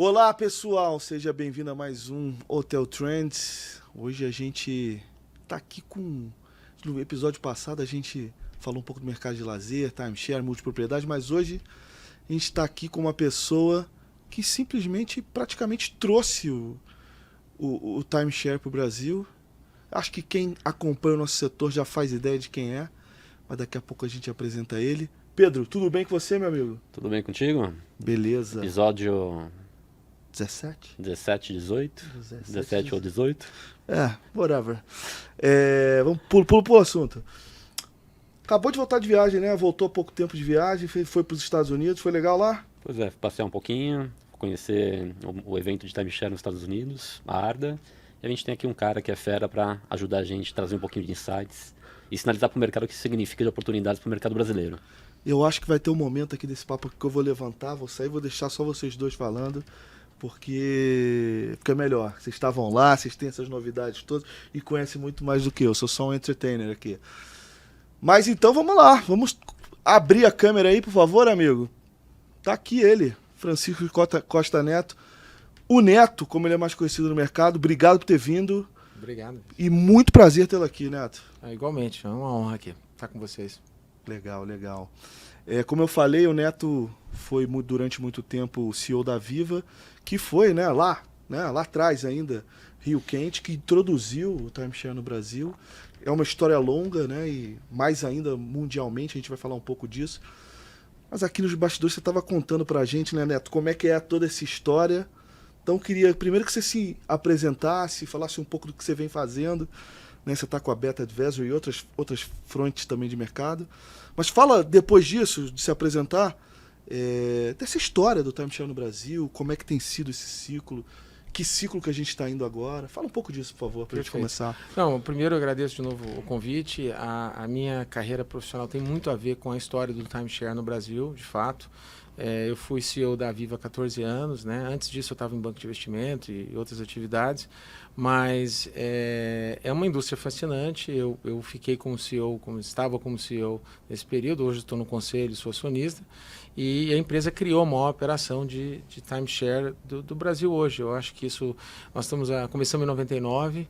Olá, pessoal, seja bem-vindo a mais um Hotel Trends. Hoje a gente tá aqui com... No episódio passado a gente falou um pouco do mercado de lazer, timeshare, multipropriedade, mas hoje a gente está aqui com uma pessoa que simplesmente, praticamente trouxe o timeshare para o Brasil. Acho que quem acompanha o nosso setor já faz ideia de quem é, mas daqui a pouco a gente apresenta ele. Pedro, tudo bem com você, meu amigo? Tudo bem contigo? Beleza. Episódio 17? 17, 18? 17 ou 18? Whatever. Vamos pulo pro assunto. Acabou de voltar de viagem, né? Voltou há pouco tempo de viagem, foi para os Estados Unidos, foi legal lá? Pois é, passear um pouquinho, conhecer o evento de timeshare nos Estados Unidos, a Arda. E a gente tem aqui um cara que é fera para ajudar a gente a trazer um pouquinho de insights e sinalizar para o mercado o que significa de oportunidades para o mercado brasileiro. Eu acho que vai ter um momento aqui desse papo que eu vou levantar, vou sair, vou deixar só vocês dois falando, porque é melhor. Vocês estavam lá, vocês têm essas novidades todas e conhecem muito mais do que eu. Sou só um entertainer aqui. Mas então vamos lá, vamos abrir a câmera aí, por favor, amigo. Tá aqui ele, Francisco Costa Neto. O Neto, como ele é mais conhecido no mercado, obrigado por ter vindo. Obrigado. E muito prazer tê-lo aqui, Neto. Igualmente, é uma honra aqui estar com vocês. Legal, legal. Como eu falei, o Neto foi durante muito tempo o CEO da Viva, que foi lá atrás ainda, Rio Quente, que introduziu o timeshare no Brasil. É uma história longa, né? E mais ainda mundialmente, a gente vai falar um pouco disso. Mas aqui nos bastidores você estava contando pra gente, né, Neto, como é que é toda essa história. Então queria primeiro que você se apresentasse, falasse um pouco do que você vem fazendo. Né? Você está com a Beta Advisory e outras frontes também de mercado. Mas fala, depois disso, de se apresentar, dessa história do timeshare no Brasil, como é que tem sido esse ciclo, que ciclo que a gente está indo agora. Fala um pouco disso, por favor, para a gente começar. Não, primeiro eu agradeço de novo o convite. A minha carreira profissional tem muito a ver com a história do timeshare no Brasil, de fato. Eu fui CEO da Viva há 14 anos, né? Antes disso eu estava em banco de investimento e outras atividades, mas é uma indústria fascinante. Eu fiquei como CEO, estava como CEO nesse período, hoje estou no conselho, sou acionista, e a empresa criou a maior operação de timeshare do Brasil hoje. Eu acho que isso, nós começamos em 99,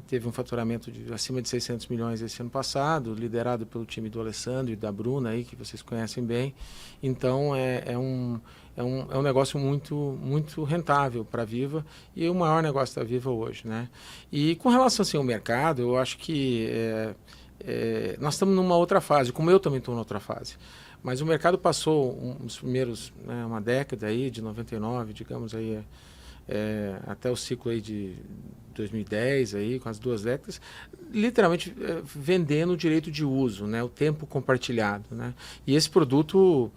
teve um faturamento de acima de 600 milhões esse ano passado, liderado pelo time do Alessandro e da Bruna, aí, que vocês conhecem bem. Então, é um negócio muito, muito rentável para a Viva e o maior negócio da Viva hoje, né? E com relação assim, ao mercado, eu acho que nós estamos numa outra fase, como eu também estou em outra fase. Mas o mercado passou os primeiros, uma década aí, de 99, digamos aí, até o ciclo aí de 2010, aí, com as 2 décadas, literalmente vendendo o direito de uso, né, o tempo compartilhado. Né? E esse produto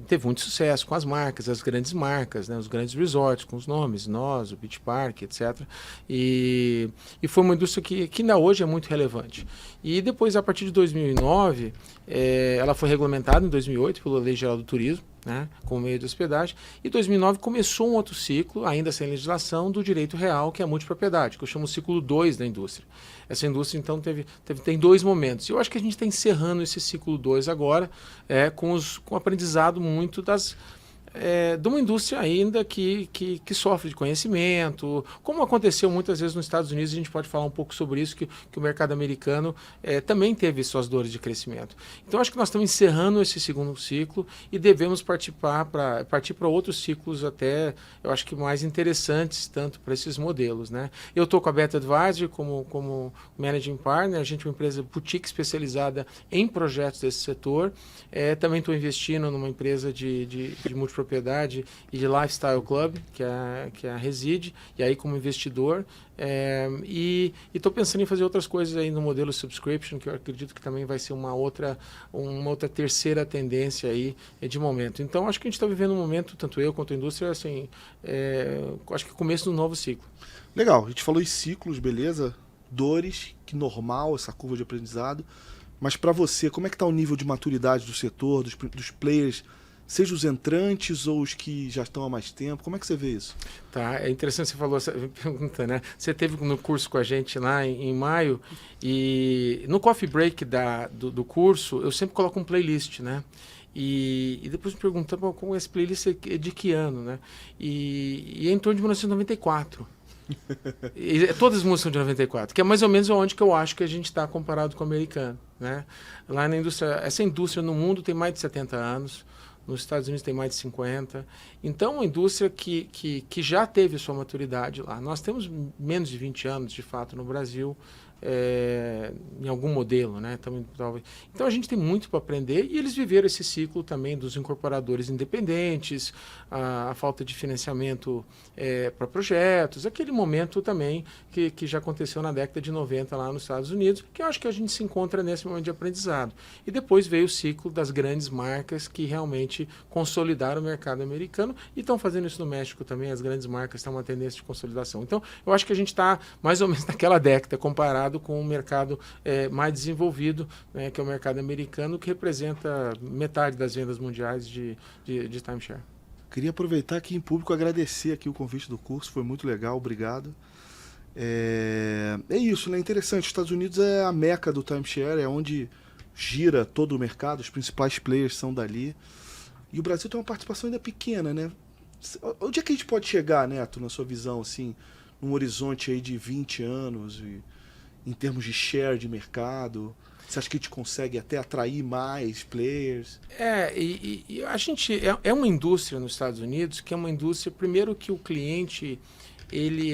teve muito sucesso com as marcas, as grandes marcas, né, os grandes resorts, com os nomes, nós, o Beach Park, etc. E foi uma indústria que ainda hoje é muito relevante. E depois, a partir de 2009, ela foi regulamentada em 2008 pela Lei Geral do Turismo, né, como meio de hospedagem, e 2009 começou um outro ciclo, ainda sem legislação, do direito real, que é a multipropriedade, que eu chamo o ciclo 2 da indústria. Essa indústria, então, tem 2 momentos. E eu acho que a gente está encerrando esse ciclo 2 agora, com o aprendizado muito de uma indústria ainda que sofre de conhecimento, como aconteceu muitas vezes nos Estados Unidos. A gente pode falar um pouco sobre isso, que o mercado americano também teve suas dores de crescimento. Então, acho que nós estamos encerrando esse segundo ciclo e devemos partir para outros ciclos até, eu acho que mais interessantes, tanto para esses modelos. Né? Eu estou com a Beta Advisory como Managing Partner, a gente é uma empresa boutique especializada em projetos desse setor. Também estou investindo numa empresa de multipropriedade e de Lifestyle Club, que é a Reside, e aí como investidor. E estou pensando em fazer outras coisas aí no modelo subscription, que eu acredito que também vai ser uma outra terceira tendência aí de momento. Então, acho que a gente está vivendo um momento, tanto eu quanto a indústria, assim, acho que começo do novo ciclo. Legal, a gente falou em ciclos, beleza? Dores, que normal essa curva de aprendizado. Mas para você, como é que está o nível de maturidade do setor, dos players, seja os entrantes ou os que já estão há mais tempo? Como é que você vê isso? Tá, é interessante você falou essa pergunta, né? Você esteve no curso com a gente lá em maio e no coffee break do curso eu sempre coloco um playlist, né? E depois me perguntavam como esse playlist é de que ano, né? E é em torno de 1994. Todas as músicas são de 94, que é mais ou menos onde que eu acho que a gente está comparado com o americano, né? Lá na indústria, essa indústria no mundo tem mais de 70 anos, nos Estados Unidos tem mais de 50. Então, uma indústria que já teve sua maturidade lá. Nós temos menos de 20 anos, de fato, no Brasil, em algum modelo, né? Então a gente tem muito para aprender e eles viveram esse ciclo também dos incorporadores independentes, a falta de financiamento para projetos, aquele momento também que já aconteceu na década de 90 lá nos Estados Unidos, que eu acho que a gente se encontra nesse momento de aprendizado. E depois veio o ciclo das grandes marcas que realmente consolidaram o mercado americano e estão fazendo isso no México também, as grandes marcas estão uma tendência de consolidação. Então eu acho que a gente está mais ou menos naquela década comparado com o mercado mais desenvolvido, né, que é o mercado americano, que representa metade das vendas mundiais de timeshare. Queria aproveitar aqui em público agradecer aqui o convite do curso, foi muito legal, obrigado. É isso, né? Interessante, os Estados Unidos é a meca do timeshare, é onde gira todo o mercado, os principais players são dali. E o Brasil tem uma participação ainda pequena, né? Onde é que a gente pode chegar, Neto, na sua visão, assim, num horizonte aí de 20 anos em termos de share de mercado? Você acha que a gente consegue até atrair mais players? E a gente é uma indústria nos Estados Unidos que é uma indústria, primeiro que o cliente, ele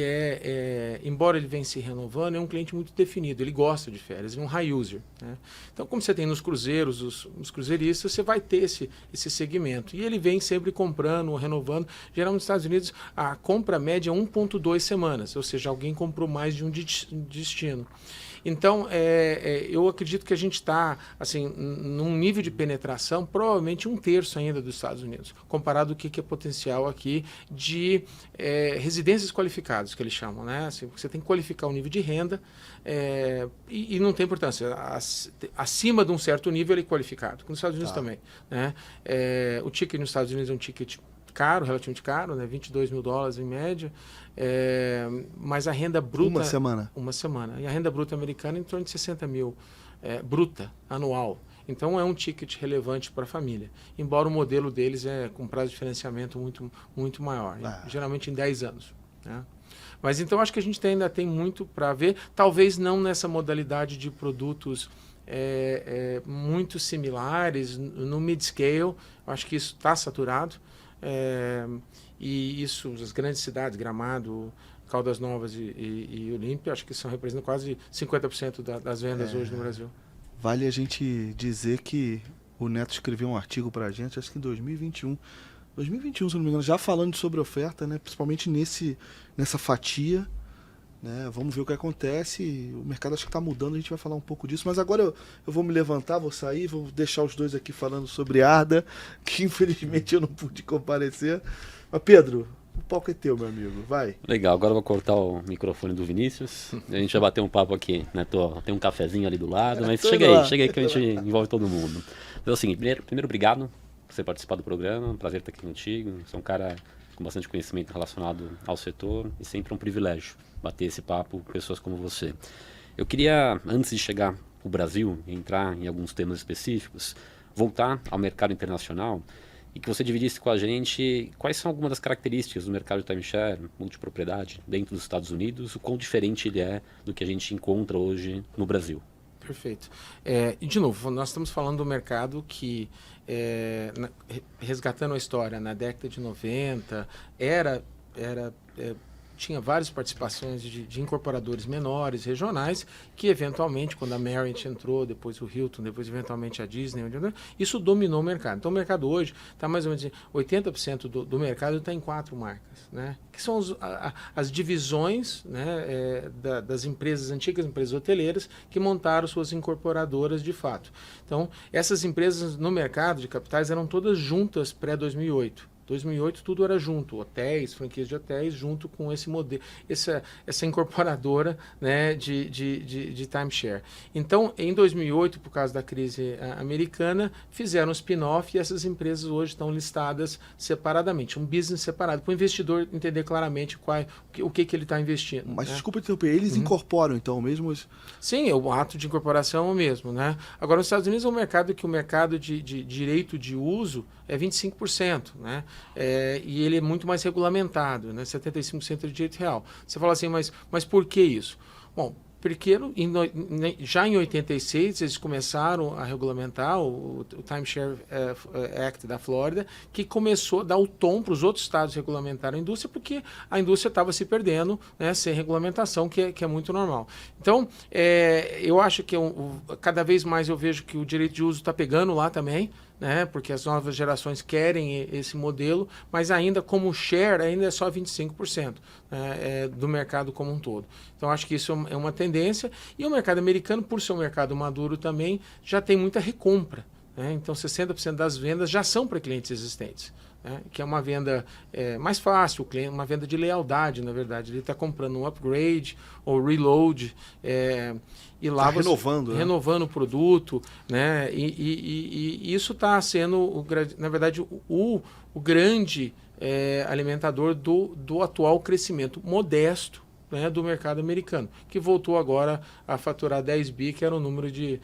embora ele venha se renovando, é um cliente muito definido, ele gosta de férias, ele é um high user, né? Então, como você tem nos cruzeiros, os cruzeiristas, você vai ter esse segmento. E ele vem sempre comprando, renovando. Geralmente nos Estados Unidos, a compra média é 1,2 semanas, ou seja, alguém comprou mais de um destino. Então, eu acredito que a gente está assim, num nível de penetração provavelmente 1/3 ainda dos Estados Unidos, comparado ao que é potencial aqui de residências qualificadas, que eles chamam, né? Assim, você tem que qualificar o nível de renda e não tem importância. Acima de um certo nível ele é qualificado. Nos Estados Unidos também, né? O ticket nos Estados Unidos é um ticket caro, relativamente caro, né? $22 mil em média. Mas a renda bruta... Uma semana. Uma semana. E a renda bruta americana é em torno de 60 mil bruta, anual. Então é um ticket relevante para a família. Embora o modelo deles com prazo de financiamento muito, muito maior. Geralmente em 10 anos. Né? Mas então acho que a gente ainda tem muito para ver. Talvez não nessa modalidade de produtos muito similares. No mid-scale, acho que isso está saturado. E isso, as grandes cidades, Gramado, Caldas Novas e Olímpia, acho que representam quase 50% das vendas hoje no Brasil. Vale a gente dizer que o Neto escreveu um artigo para a gente, acho que em 2021, se não me engano, já falando sobre oferta, né? Principalmente nessa fatia. Né? Vamos ver o que acontece. O mercado acho que está mudando, a gente vai falar um pouco disso. Mas agora eu vou me levantar, vou sair, vou deixar os dois aqui falando sobre Arda, que infelizmente eu não pude comparecer. Mas Pedro, o palco é teu, meu amigo, vai. Legal, agora eu vou cortar o microfone do Vinícius. A gente vai bater um papo aqui, né? Tem um cafezinho ali do lado, mas chega aí que a gente envolve todo mundo. Então, assim, primeiro obrigado por você participar do programa, prazer estar aqui contigo. Você é um cara com bastante conhecimento relacionado ao setor e sempre um privilégio bater esse papo com pessoas como você. Eu queria, antes de chegar para o Brasil e entrar em alguns temas específicos, voltar ao mercado internacional e que você dividisse com a gente quais são algumas das características do mercado de timeshare, multipropriedade, dentro dos Estados Unidos, o quão diferente ele é do que a gente encontra hoje no Brasil. Perfeito. E, de novo, nós estamos falando do mercado que, resgatando a história, na década de 90, tinha várias participações de incorporadores menores, regionais, que eventualmente, quando a Marriott entrou, depois o Hilton, depois eventualmente a Disney, isso dominou o mercado. Então o mercado hoje está mais ou menos 80% do mercado está em 4 marcas, né? Que são as divisões, né, das empresas antigas, empresas hoteleiras, que montaram suas incorporadoras de fato. Então essas empresas no mercado de capitais eram todas juntas pré-2008. 2008 tudo era junto, hotéis, franquias de hotéis, junto com esse modelo, essa incorporadora, né, de timeshare. Então, em 2008, por causa da crise americana, fizeram um spin-off e essas empresas hoje estão listadas separadamente, um business separado, para o investidor entender claramente o que ele está investindo. Mas né? desculpa interromper, eles incorporam então mesmo? Sim, o ato de incorporação é o mesmo, né? Agora, nos Estados Unidos é um mercado que o mercado de direito de uso é 25%, né? E ele é muito mais regulamentado, né? 75% de direito real. Você fala assim, mas por que isso? Bom, porque já em 86 eles começaram a regulamentar o Timeshare Act da Flórida, que começou a dar o tom para os outros estados regulamentarem a indústria, porque a indústria estava se perdendo, né, sem regulamentação, que é muito normal. Então, eu acho que cada vez mais eu vejo que o direito de uso está pegando lá também, né, porque as novas gerações querem esse modelo, mas ainda como share ainda é só 25%, né, do mercado como um todo. Então acho que isso é uma tendência, e o mercado americano, por ser um mercado maduro também, já tem muita recompra, né? Então 60% das vendas já são para clientes existentes, né, que é uma venda mais fácil, uma venda de lealdade, na verdade. Ele está comprando um upgrade ou reload, e lá tá renovando o produto, né? E isso está sendo, na verdade, o grande alimentador do atual crescimento modesto, né, do mercado americano, que voltou agora a faturar 10 bi, que era o número de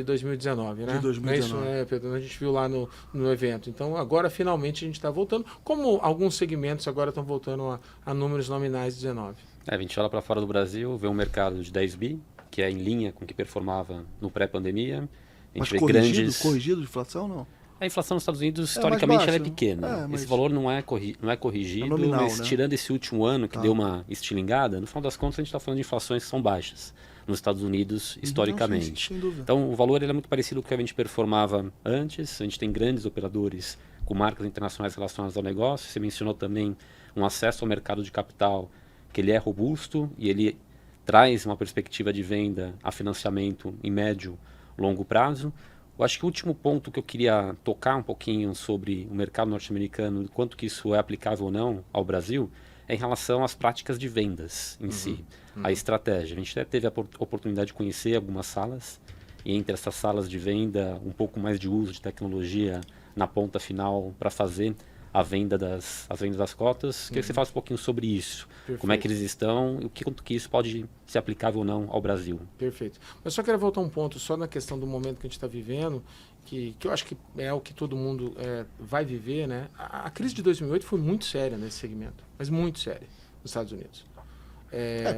2019. Né? De 2019. É isso, né, Pedro? A gente viu lá no evento. Então, agora, finalmente, a gente está voltando, como alguns segmentos agora estão voltando a números nominais de 19. A gente olha para fora do Brasil, vê um mercado de 10 bi, que é em linha com o que performava no pré-pandemia. Mas vê corrigido de inflação, não? A inflação nos Estados Unidos, historicamente, ela é baixa. pequena. Mas Esse valor não é corrigido, nominal, mas né? tirando esse último ano, que deu uma estilingada, no final das contas, a gente está falando de inflações que são baixas nos Estados Unidos, historicamente. Não, sem dúvida. Então, o valor ele é muito parecido com o que a gente performava antes. A gente tem grandes operadores com marcas internacionais relacionadas ao negócio. Você mencionou também um acesso ao mercado de capital, que ele é robusto e ele traz uma perspectiva de venda a financiamento em médio, longo prazo. Eu acho que o último ponto que eu queria tocar um pouquinho sobre o mercado norte-americano, quanto que isso é aplicável ou não ao Brasil, é em relação às práticas de vendas em si, a estratégia. A gente até teve a oportunidade de conhecer algumas salas, e entre essas salas de venda, um pouco mais de uso de tecnologia na ponta final para fazer as vendas das cotas. Queria que você falasse um pouquinho sobre isso. Perfeito. Como é que eles estão e quanto que isso pode ser aplicável ou não ao Brasil. Perfeito. Mas só quero voltar um ponto, só na questão do momento que a gente está vivendo, que eu acho que é o que todo mundo vai viver, né? A crise de 2008 foi muito séria nesse segmento, mas muito séria nos Estados Unidos.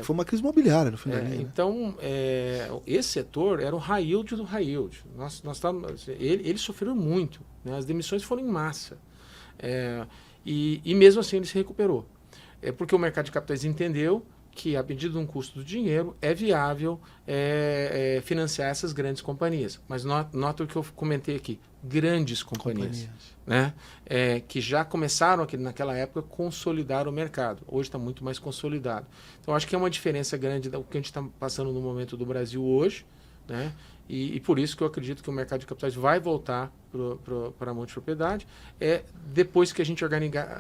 Foi uma crise imobiliária no fim da linha. Então, esse setor era o high yield do high yield. Eles sofreram muito, né? As demissões foram em massa. E mesmo assim ele se recuperou. Porque o mercado de capitais entendeu que, a medida de um custo do dinheiro, é viável financiar essas grandes companhias. Mas nota o que eu comentei aqui, grandes companhias. Né? Que já começaram naquela época a consolidar o mercado. Hoje está muito mais consolidado. Então, acho que é uma diferença grande do que a gente está passando no momento do Brasil hoje, né? E por isso que eu acredito que o mercado de capitais vai voltar para a multipropriedade depois que a gente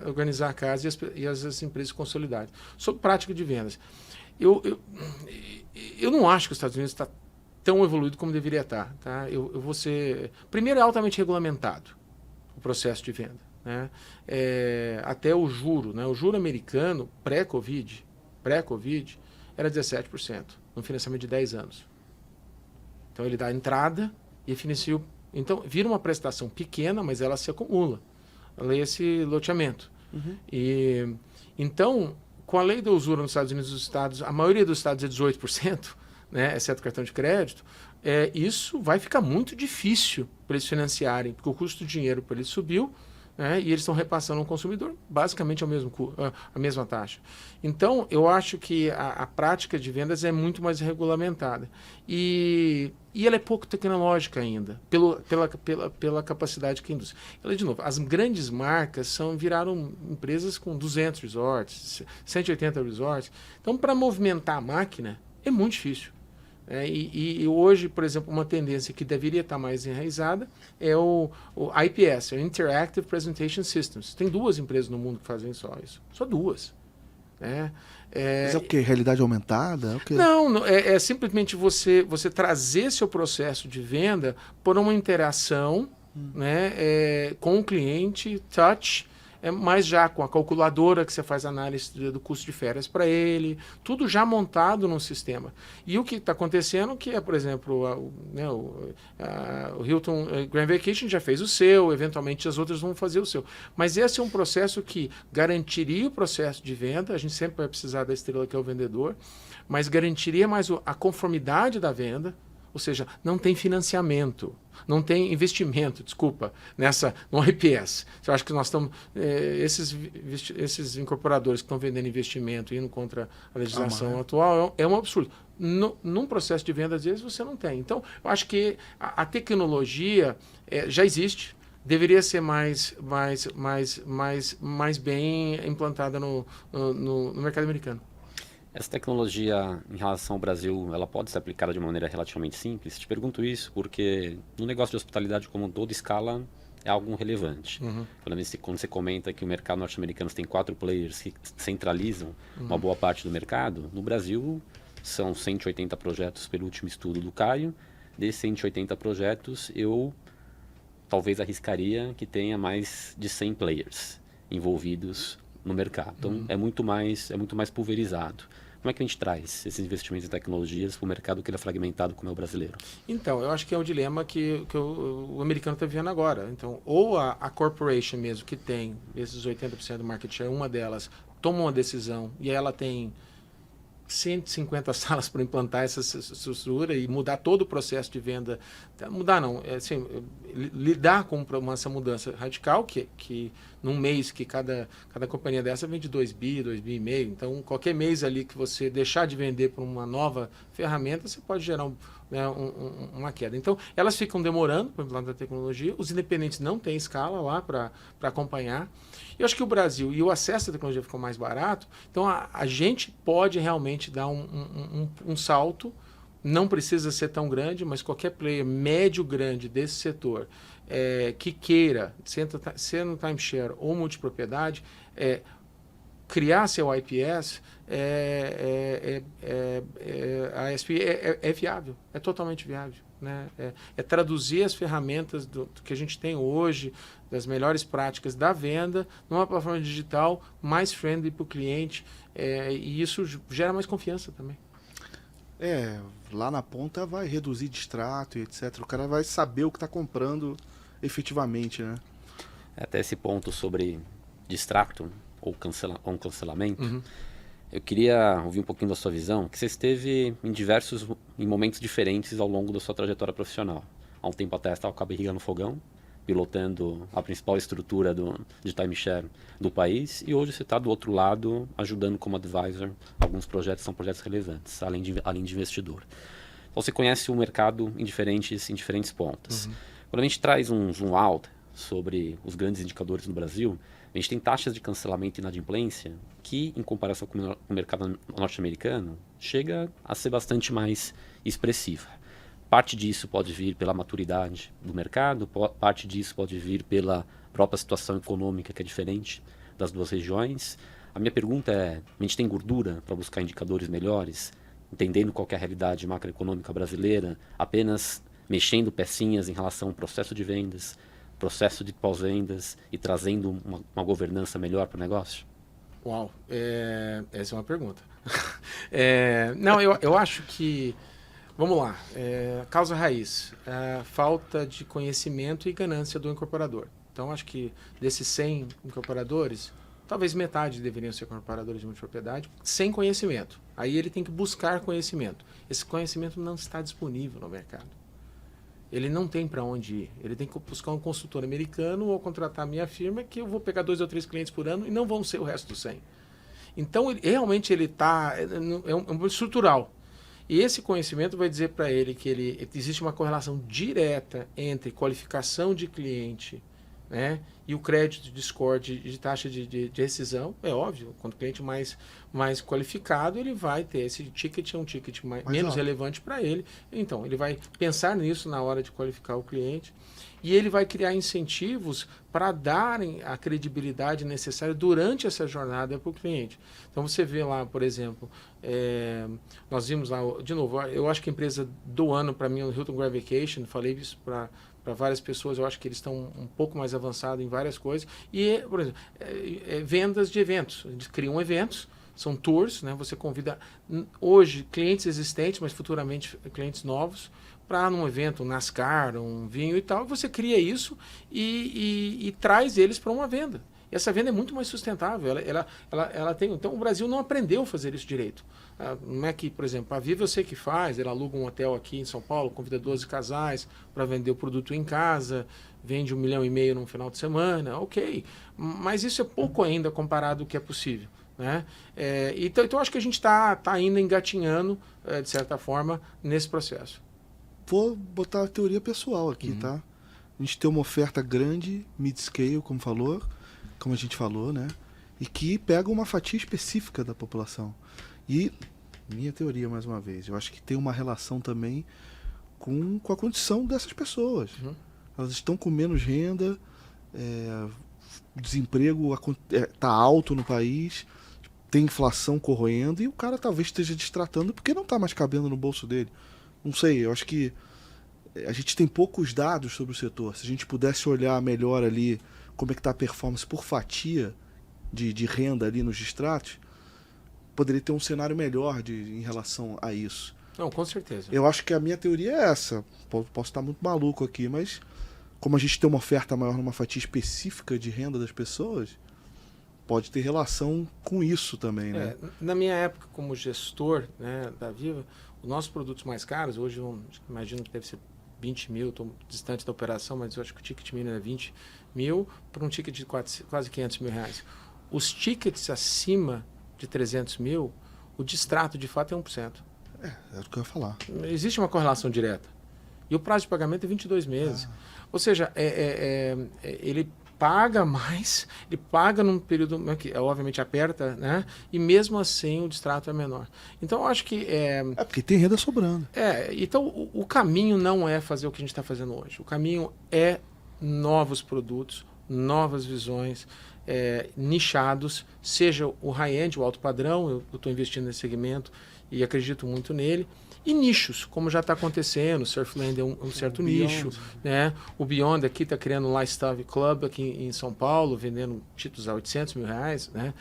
organizar a casa e as empresas consolidarem. Sobre prática de vendas, eu não acho que os Estados Unidos está tão evoluído como deveria estar. Tá? Eu vou ser... Primeiro, é altamente regulamentado o processo de venda. Né? Até o juro. Né? O juro americano, pré-Covid, era 17%, no financiamento de 10 anos. Então, ele dá a entrada e financia. Então, vira uma prestação pequena, mas ela se acumula. A lei é esse loteamento. Então, com a lei da usura nos Estados Unidos, a maioria dos estados é 18%, né, exceto cartão de crédito, isso vai ficar muito difícil para eles financiarem, porque o custo do dinheiro para eles subiu, né, e eles estão repassando ao consumidor basicamente a mesma taxa. Então, eu acho que a prática de vendas é muito mais regulamentada. E ela é pouco tecnológica ainda, pela capacidade que a indústria. Ela, de novo, as grandes marcas viraram empresas com 200 resorts, 180 resorts. Então, para movimentar a máquina, é muito difícil. E hoje, por exemplo, uma tendência que deveria estar mais enraizada é o IPS, o Interactive Presentation Systems. Tem 2 empresas no mundo que fazem só isso. Só 2. Mas é o quê? Realidade aumentada? É o quê? Não, é simplesmente você trazer seu processo de venda por uma interação né, com o cliente, touch, mas já com a calculadora que você faz análise do custo de férias para ele, tudo já montado no sistema. E o que está acontecendo que é, por exemplo, o Hilton Grand Vacation já fez o seu, eventualmente as outras vão fazer o seu. Mas esse é um processo que garantiria o processo de venda, a gente sempre vai precisar da estrela que é o vendedor, mas garantiria mais a conformidade da venda, ou seja, não tem financiamento, não tem investimento, desculpa, no IPS. Eu acho que nós estamos... esses incorporadores que estão vendendo investimento e indo contra a legislação atual é um absurdo. Num processo de venda, às vezes, você não tem. Então, eu acho que a tecnologia já existe, deveria ser mais bem implantada no mercado americano. Essa tecnologia em relação ao Brasil, ela pode ser aplicada de uma maneira relativamente simples? Te pergunto isso porque no negócio de hospitalidade como um todo, escala é algo relevante. Quando você comenta que o mercado norte-americano tem 4 players que centralizam uma boa parte do mercado, no Brasil são 180 projetos pelo último estudo do Caio. Desses 180 projetos, eu talvez arriscaria que tenha mais de 100 players envolvidos no mercado. Então, é muito mais pulverizado. Como é que a gente traz esses investimentos em tecnologias para o mercado que ele é fragmentado como é o brasileiro? Então, eu acho que é o dilema que o americano está vivendo agora. Então, ou a corporation mesmo, que tem esses 80% do market share, uma delas toma uma decisão e ela tem 150 salas para implantar essa estrutura e mudar todo o processo de venda. Mudar não, lidar com essa mudança radical, que num mês que cada companhia dessa vende 2 bi e meio. Então, qualquer mês ali que você deixar de vender para uma nova ferramenta, você pode gerar uma queda. Então, elas ficam demorando para implantar a tecnologia, os independentes não têm escala lá para acompanhar. Eu acho que o Brasil e o acesso à tecnologia ficou mais barato, então a gente pode realmente dar um salto, não precisa ser tão grande, mas qualquer player médio grande desse setor que queira, ser no timeshare ou multipropriedade, criar seu IPS, a ASP é viável, é totalmente viável. Né? É traduzir as ferramentas do que a gente tem hoje, das melhores práticas da venda, numa plataforma digital mais friendly para o cliente, e isso gera mais confiança também. Lá na ponta vai reduzir distrato e etc. O cara vai saber o que está comprando efetivamente, né? Até esse ponto sobre distrato ou cancelamento, eu queria ouvir um pouquinho da sua visão, que você esteve em momentos diferentes ao longo da sua trajetória profissional. Há um tempo atrás estava com a barriga no fogão, pilotando a principal estrutura de timeshare do país, e hoje você está do outro lado, ajudando como advisor. Alguns projetos são projetos relevantes, além de investidor. Então, você conhece o mercado em diferentes pontas. Quando a gente traz um zoom out sobre os grandes indicadores no Brasil, a gente tem taxas de cancelamento e inadimplência que, em comparação com o mercado norte-americano, chega a ser bastante mais expressiva. Parte disso pode vir pela maturidade do mercado, parte disso pode vir pela própria situação econômica, que é diferente das duas regiões. A minha pergunta é, a gente tem gordura para buscar indicadores melhores, entendendo qual que é a realidade macroeconômica brasileira, apenas mexendo pecinhas em relação ao processo de vendas, processo de pós-vendas e trazendo uma governança melhor para o negócio? Uau, essa é uma pergunta. Não, eu acho que... Vamos lá, causa raiz, falta de conhecimento e ganância do incorporador. Então, acho que desses 100 incorporadores, talvez metade deveriam ser incorporadores de multipropriedade, sem conhecimento. Aí ele tem que buscar conhecimento. Esse conhecimento não está disponível no mercado. Ele não tem para onde ir. Ele tem que buscar um consultor americano ou contratar a minha firma, que eu vou pegar 2 ou 3 clientes por ano e não vão ser o resto dos 100. Então, realmente ele está... É um estrutural. E esse conhecimento vai dizer para ele que existe uma correlação direta entre qualificação de cliente, né, E o crédito de score de taxa de rescisão, é óbvio, quanto o cliente mais qualificado, ele vai ter esse ticket, é um ticket menos relevante para ele. Então, ele vai pensar nisso na hora de qualificar o cliente. E ele vai criar incentivos para darem a credibilidade necessária durante essa jornada para o cliente. Então, você vê lá, por exemplo, nós vimos lá, de novo, eu acho que a empresa do ano para mim é o Hilton Grand Vacation, falei isso para várias pessoas, eu acho que eles estão um pouco mais avançados em várias coisas. E, por exemplo, vendas de eventos. Eles criam eventos, são tours, né? Você convida hoje clientes existentes, mas futuramente clientes novos, para num evento, um NASCAR, um vinho e tal, você cria isso e traz eles para uma venda. E essa venda é muito mais sustentável. Ela tem. Então o Brasil não aprendeu a fazer isso direito. Não é que, por exemplo, a Viva eu sei que faz, ela aluga um hotel aqui em São Paulo, convida 12 casais para vender o produto em casa, vende 1,5 milhão no final de semana, ok. Mas isso é pouco ainda comparado ao que é possível. Né? Então eu acho que a gente está ainda engatinhando, de certa forma, nesse processo. Vou botar a teoria pessoal aqui, tá? A gente tem uma oferta grande, mid-scale, como a gente falou, né? E que pega uma fatia específica da população. E, minha teoria, mais uma vez, eu acho que tem uma relação também com a condição dessas pessoas. Elas estão com menos renda, o desemprego está alto no país, tem inflação corroendo, e o cara talvez esteja destratando porque não está mais cabendo no bolso dele. Não sei, eu acho que a gente tem poucos dados sobre o setor. Se a gente pudesse olhar melhor ali como é que está a performance por fatia de renda ali nos distratos, poderia ter um cenário melhor em relação a isso. Não, com certeza. Eu acho que a minha teoria é essa. Posso estar muito maluco aqui, mas como a gente tem uma oferta maior numa fatia específica de renda das pessoas, pode ter relação com isso também, né? Na minha época como gestor, né, da Viva, os nossos produtos mais caros, hoje eu imagino que deve ser 20 mil, estou distante da operação, mas eu acho que o ticket mínimo é 20 mil para um ticket de quase 500 mil reais. Os tickets acima de 300 mil, o distrato de fato é 1%. É o que eu ia falar. Existe uma correlação direta. E o prazo de pagamento é 22 meses. Ou seja, ele paga mais, ele paga num período que obviamente aperta, né? E mesmo assim o distrato é menor. Então eu acho que porque tem renda sobrando. Então o caminho não é fazer o que a gente está fazendo hoje. O caminho é novos produtos, novas visões, nichados, seja o high-end, o alto padrão, eu estou investindo nesse segmento e acredito muito nele. E nichos, como já está acontecendo, o Surfland é um certo nicho, né? O Beyond aqui está criando um Lifestyle Club aqui em São Paulo, vendendo títulos a 800 mil reais, né?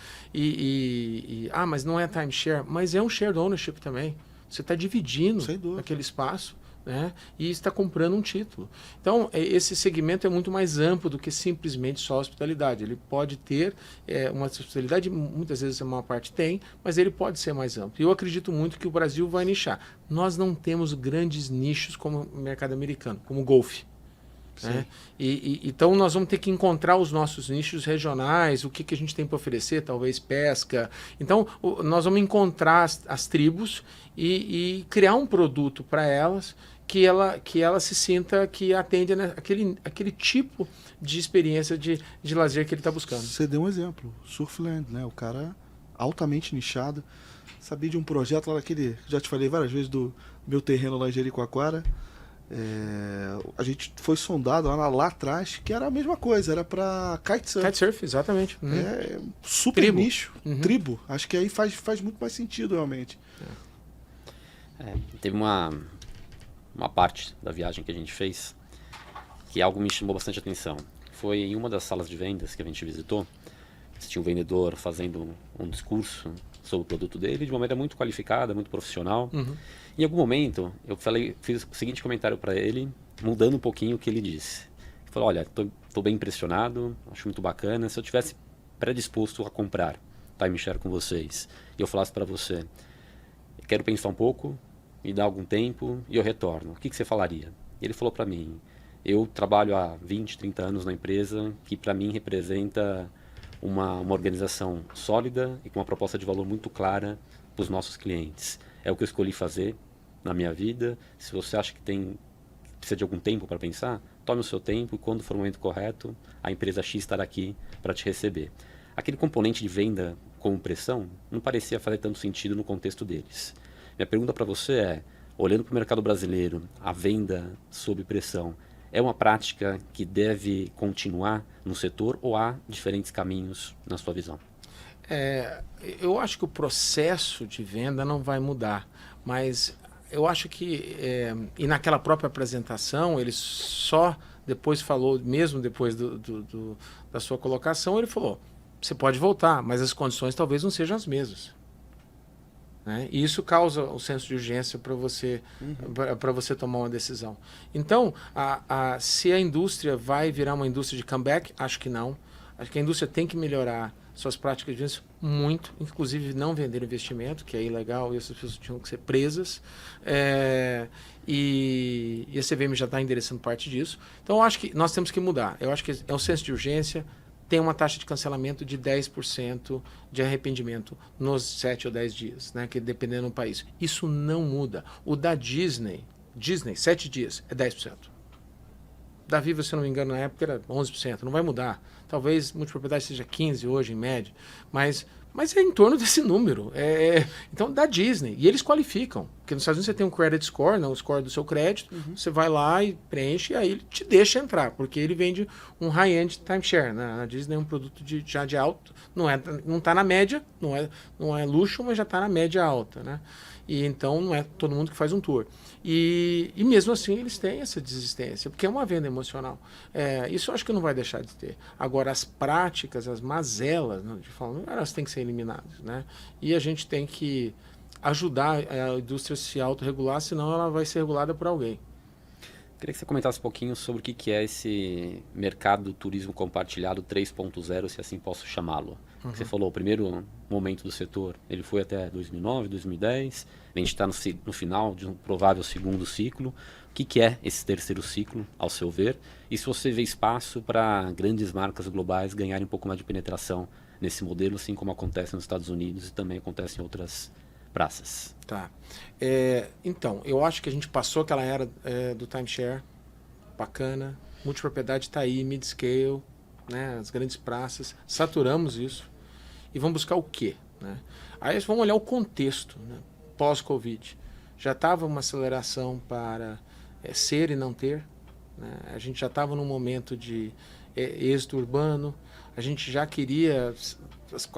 Mas não é timeshare, mas é um shared ownership também. Você está dividindo aquele espaço, né? E está comprando um título. Então, esse segmento é muito mais amplo do que simplesmente só hospitalidade. Ele pode ter uma hospitalidade, muitas vezes a maior parte tem, mas ele pode ser mais amplo. E eu acredito muito que o Brasil vai nichar. Nós não temos grandes nichos como o mercado americano, como o golfe. Né? Então nós vamos ter que encontrar os nossos nichos regionais, o que a gente tem para oferecer, talvez pesca. Então nós vamos encontrar as tribos e criar um produto para elas que ela se sinta que atende aquele tipo de experiência de lazer que ele está buscando. Você deu um exemplo, Surfland, né? O cara altamente nichado. Sabia de um projeto lá daquele, já te falei várias vezes, do meu terreno lá em Jericoacoara. A gente foi sondado lá atrás, que era a mesma coisa, era para kitesurf. Kitesurf, exatamente. Super tribo. Nicho, tribo. Acho que aí faz muito mais sentido, realmente. Teve uma parte da viagem que a gente fez que algo me chamou bastante atenção. Foi em uma das salas de vendas que a gente visitou, tinha um vendedor fazendo um discurso sobre o produto dele de uma maneira muito qualificada, muito profissional. Em algum momento, eu fiz o seguinte comentário para ele, mudando um pouquinho o que ele disse. Ele falou, olha, tô bem impressionado, acho muito bacana, se eu tivesse predisposto a comprar timeshare com vocês, e eu falasse para você, quero pensar um pouco, me dá algum tempo e eu retorno, o que você falaria? E ele falou para mim, eu trabalho há 20, 30 anos na empresa, que para mim representa uma organização sólida e com uma proposta de valor muito clara para os nossos clientes. É o que eu escolhi fazer na minha vida. Se você acha que precisa de algum tempo para pensar, tome o seu tempo e quando for o momento correto, a empresa X estará aqui para te receber. Aquele componente de venda com pressão não parecia fazer tanto sentido no contexto deles. Minha pergunta para você é, olhando para o mercado brasileiro, a venda sob pressão é uma prática que deve continuar no setor ou há diferentes caminhos na sua visão? Eu acho que o processo de venda não vai mudar, mas eu acho que, e naquela própria apresentação, ele só depois falou, mesmo depois da sua colocação, ele falou, você pode voltar, mas as condições talvez não sejam as mesmas. Né? E isso causa o senso de urgência para você, para você tomar uma decisão. Então, se a indústria vai virar uma indústria de comeback, acho que não. Acho que a indústria tem que melhorar suas práticas de vendas muito, inclusive não vender investimento, que é ilegal e essas pessoas tinham que ser presas. E a CVM já está endereçando parte disso. Então, eu acho que nós temos que mudar. Eu acho que é o senso de urgência. Tem uma taxa de cancelamento de 10% de arrependimento nos 7 ou 10 dias, né? Que dependendo do país. Isso não muda. O da Disney, 7 dias, é 10%. Da Viva, se eu não me engano, na época era 11%. Não vai mudar. Talvez multipropriedade seja 15% hoje, em média. Mas é em torno desse número. Então, da Disney. E eles qualificam. Porque nos Estados Unidos você tem um credit score, né, o score do seu crédito. Você vai lá e preenche e aí ele te deixa entrar. Porque ele vende um high-end timeshare. Né? A Disney é um produto já de alto. Não está na média. Não é luxo, mas já está na média alta. Né? E então não é todo mundo que faz um tour. E mesmo assim eles têm essa desistência, porque é uma venda emocional. Isso eu acho que não vai deixar de ter. Agora, as práticas, as mazelas, né, de forma, elas têm que ser eliminadas. Né? E a gente tem que ajudar a indústria a se autorregular, senão ela vai ser regulada por alguém. Queria que você comentasse um pouquinho sobre o que é esse mercado do turismo compartilhado 3.0, se assim posso chamá-lo. Você falou, o primeiro momento do setor, ele foi até 2009, 2010, a gente está no final de um provável segundo ciclo. O que é esse terceiro ciclo, ao seu ver? E se você vê espaço para grandes marcas globais ganharem um pouco mais de penetração nesse modelo, assim como acontece nos Estados Unidos e também acontece em outras praças? Tá. Então, eu acho que a gente passou aquela era do timeshare, bacana, multipropriedade está aí, mid-scale, né, as grandes praças, saturamos isso e vamos buscar o quê? Né? Aí vamos olhar o contexto, né, pós-Covid. Já estava uma aceleração para ser e não ter, né? A gente já estava num momento de êxito urbano, a gente já queria...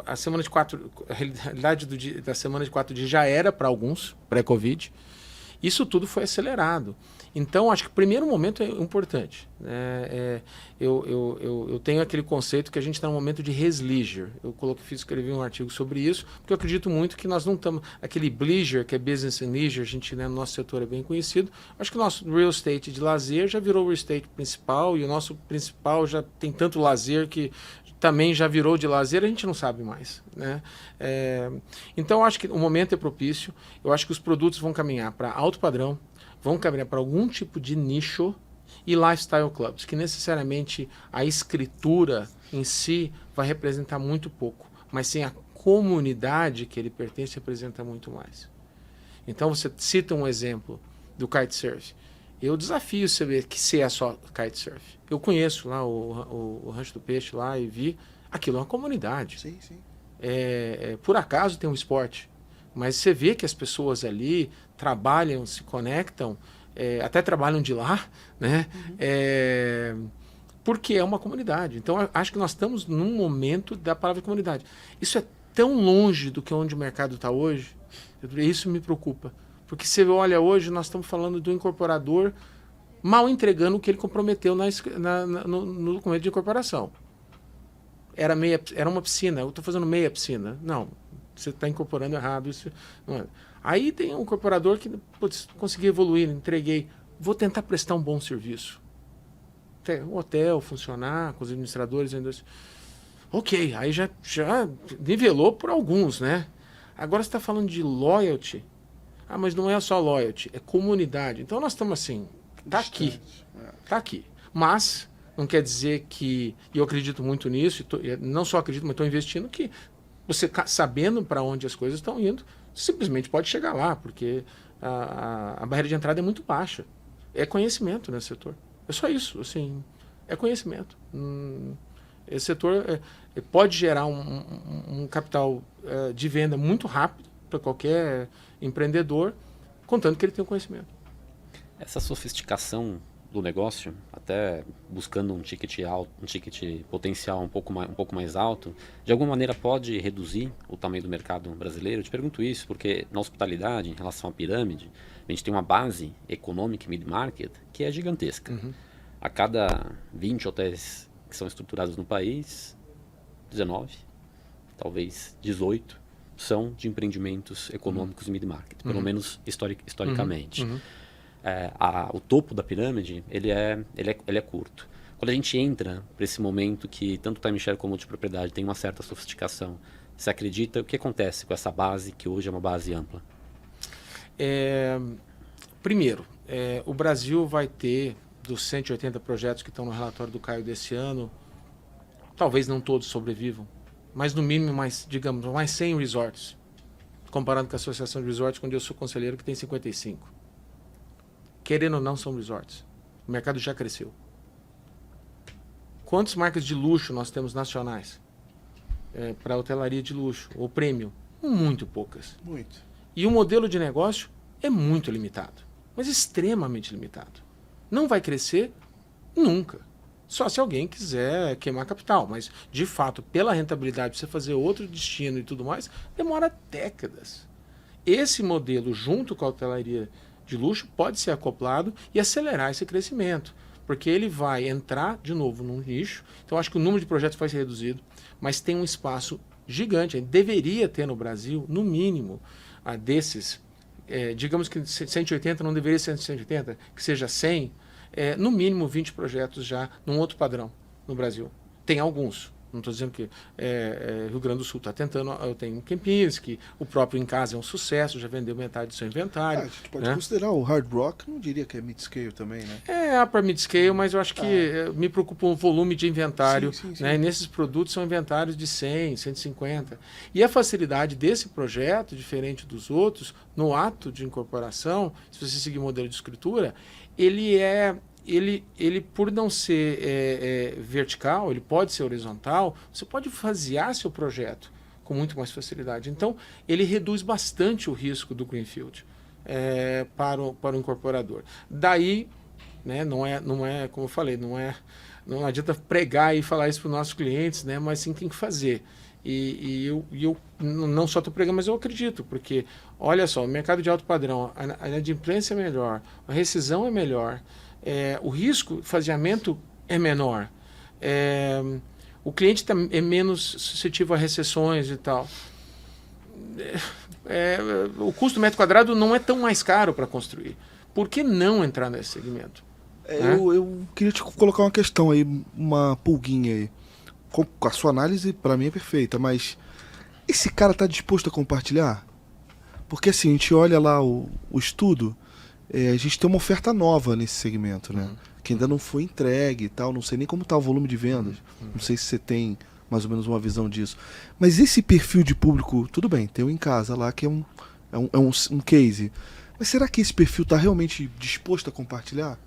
A semana de 4, a realidade da semana de 4 dias já era para alguns, pré-Covid. Isso tudo foi acelerado. Então, acho que o primeiro momento é importante. Eu tenho aquele conceito que a gente está num momento de res-leisure. Escrevi um artigo sobre isso, porque eu acredito muito que nós não estamos... Aquele bleisure, que é business and leisure, a gente, né, no nosso setor é bem conhecido. Acho que o nosso real estate de lazer já virou o real estate principal, e o nosso principal já tem tanto lazer que também já virou de lazer, a gente não sabe mais. Né? Então, acho que o momento é propício. Eu acho que os produtos vão caminhar para alto padrão, vão caminhar para algum tipo de nicho e lifestyle clubs, que necessariamente a escritura em si vai representar muito pouco, mas sim a comunidade que ele pertence representa muito mais. Então, você cita um exemplo do kitesurf. Eu desafio você ver que se é só kitesurf. Eu conheço lá o Rancho do Peixe lá e vi. Aquilo é uma comunidade. Sim, sim. Por acaso tem um esporte. Mas você vê que as pessoas ali trabalham, se conectam, até trabalham de lá, né? Porque é uma comunidade. Então, acho que nós estamos num momento da palavra comunidade. Isso é tão longe do que onde o mercado está hoje. Isso me preocupa. Porque você olha hoje, nós estamos falando do incorporador mal entregando o que ele comprometeu no documento de incorporação. Era uma piscina, eu estou fazendo meia piscina. Não, você está incorporando errado. Isso não é. Aí tem um incorporador que consegui evoluir, entreguei. Vou tentar prestar um bom serviço. O hotel funcionar, com os administradores ainda. Ok, aí já nivelou por alguns, né? Agora você está falando de loyalty. Mas não é só loyalty, é comunidade. Então nós estamos assim, tá aqui. Mas não quer dizer que, e eu acredito muito nisso, não só acredito, mas estou investindo, que você sabendo para onde as coisas estão indo, simplesmente pode chegar lá, porque a barreira de entrada é muito baixa. é conhecimento nesse setor. É só isso, assim, é conhecimento. Esse setor pode gerar um capital de venda muito rápido para qualquer empreendedor, contanto que ele tenha o conhecimento. Essa sofisticação do negócio, até buscando um ticket alto, um ticket potencial um pouco mais alto, de alguma maneira pode reduzir o tamanho do mercado brasileiro? Eu te pergunto isso porque na hospitalidade, em relação à pirâmide, a gente tem uma base econômica mid-market que é gigantesca. Uhum. A cada 20 hotéis que são estruturados no país, 19, talvez 18, são de empreendimentos econômicos mid-market, pelo menos historicamente. O topo da pirâmide ele é curto. Quando a gente entra para esse momento que tanto o timeshare como a multipropriedade tem uma certa sofisticação, você acredita o que acontece com essa base que hoje é uma base ampla? Primeiro, o Brasil vai ter, dos 180 projetos que estão no relatório do Caio desse ano, talvez não todos sobrevivam, mas no mínimo mais 100 resorts, comparando com a Associação de Resorts, onde eu sou conselheiro, que tem 55. Querendo ou não, são resorts. O mercado já cresceu. Quantas marcas de luxo nós temos nacionais para hotelaria de luxo ou premium? Muito poucas. Muito. E o modelo de negócio é muito limitado, mas extremamente limitado. Não vai crescer nunca. Só se alguém quiser queimar capital. Mas, de fato, pela rentabilidade, você fazer outro destino e tudo mais, demora décadas. Esse modelo, junto com a hotelaria de luxo, pode ser acoplado e acelerar esse crescimento. Porque ele vai entrar, de novo, num nicho. Então, acho que o número de projetos vai ser reduzido, mas tem um espaço gigante. Deveria ter no Brasil, no mínimo, desses, digamos que 180 não deveria ser 180, que seja 100, no mínimo 20 projetos já num outro padrão no Brasil. Tem alguns. Não estou dizendo que Rio Grande do Sul está tentando. Eu tenho Campinas, que o próprio Em Casa é um sucesso, já vendeu metade do seu inventário. A gente pode considerar o Hard Rock, não diria que é mid-scale também, né? Para mid-scale, mas eu acho que me preocupa o volume de inventário. Sim. Né? E nesses produtos são inventários de 100, 150. E a facilidade desse projeto, diferente dos outros, no ato de incorporação, se você seguir o modelo de escritura, ele por não ser vertical, ele pode ser horizontal, você pode fasear seu projeto com muito mais facilidade. Então, ele reduz bastante o risco do greenfield para o incorporador. Daí, né, não é, como eu falei, não adianta pregar e falar isso para os nossos clientes, né, mas sim tem que fazer. E eu não só estou pregando, mas eu acredito, porque, olha só, o mercado de alto padrão, a inadimplência é melhor, a rescisão é melhor, o risco de faseamento é menor, o cliente é menos suscetível a recessões e tal. O custo do metro quadrado não é tão mais caro para construir. Por que não entrar nesse segmento? Eu queria te colocar uma questão aí, uma pulguinha aí. A sua análise, para mim, é perfeita, mas esse cara tá disposto a compartilhar? Porque assim, a gente olha lá o estudo, a gente tem uma oferta nova nesse segmento, né? Que ainda não foi entregue e tal, não sei nem como tá o volume de vendas, não sei se você tem mais ou menos uma visão disso. Mas esse perfil de público, tudo bem, tem o Em Casa lá, que é um case, mas será que esse perfil tá realmente disposto a compartilhar?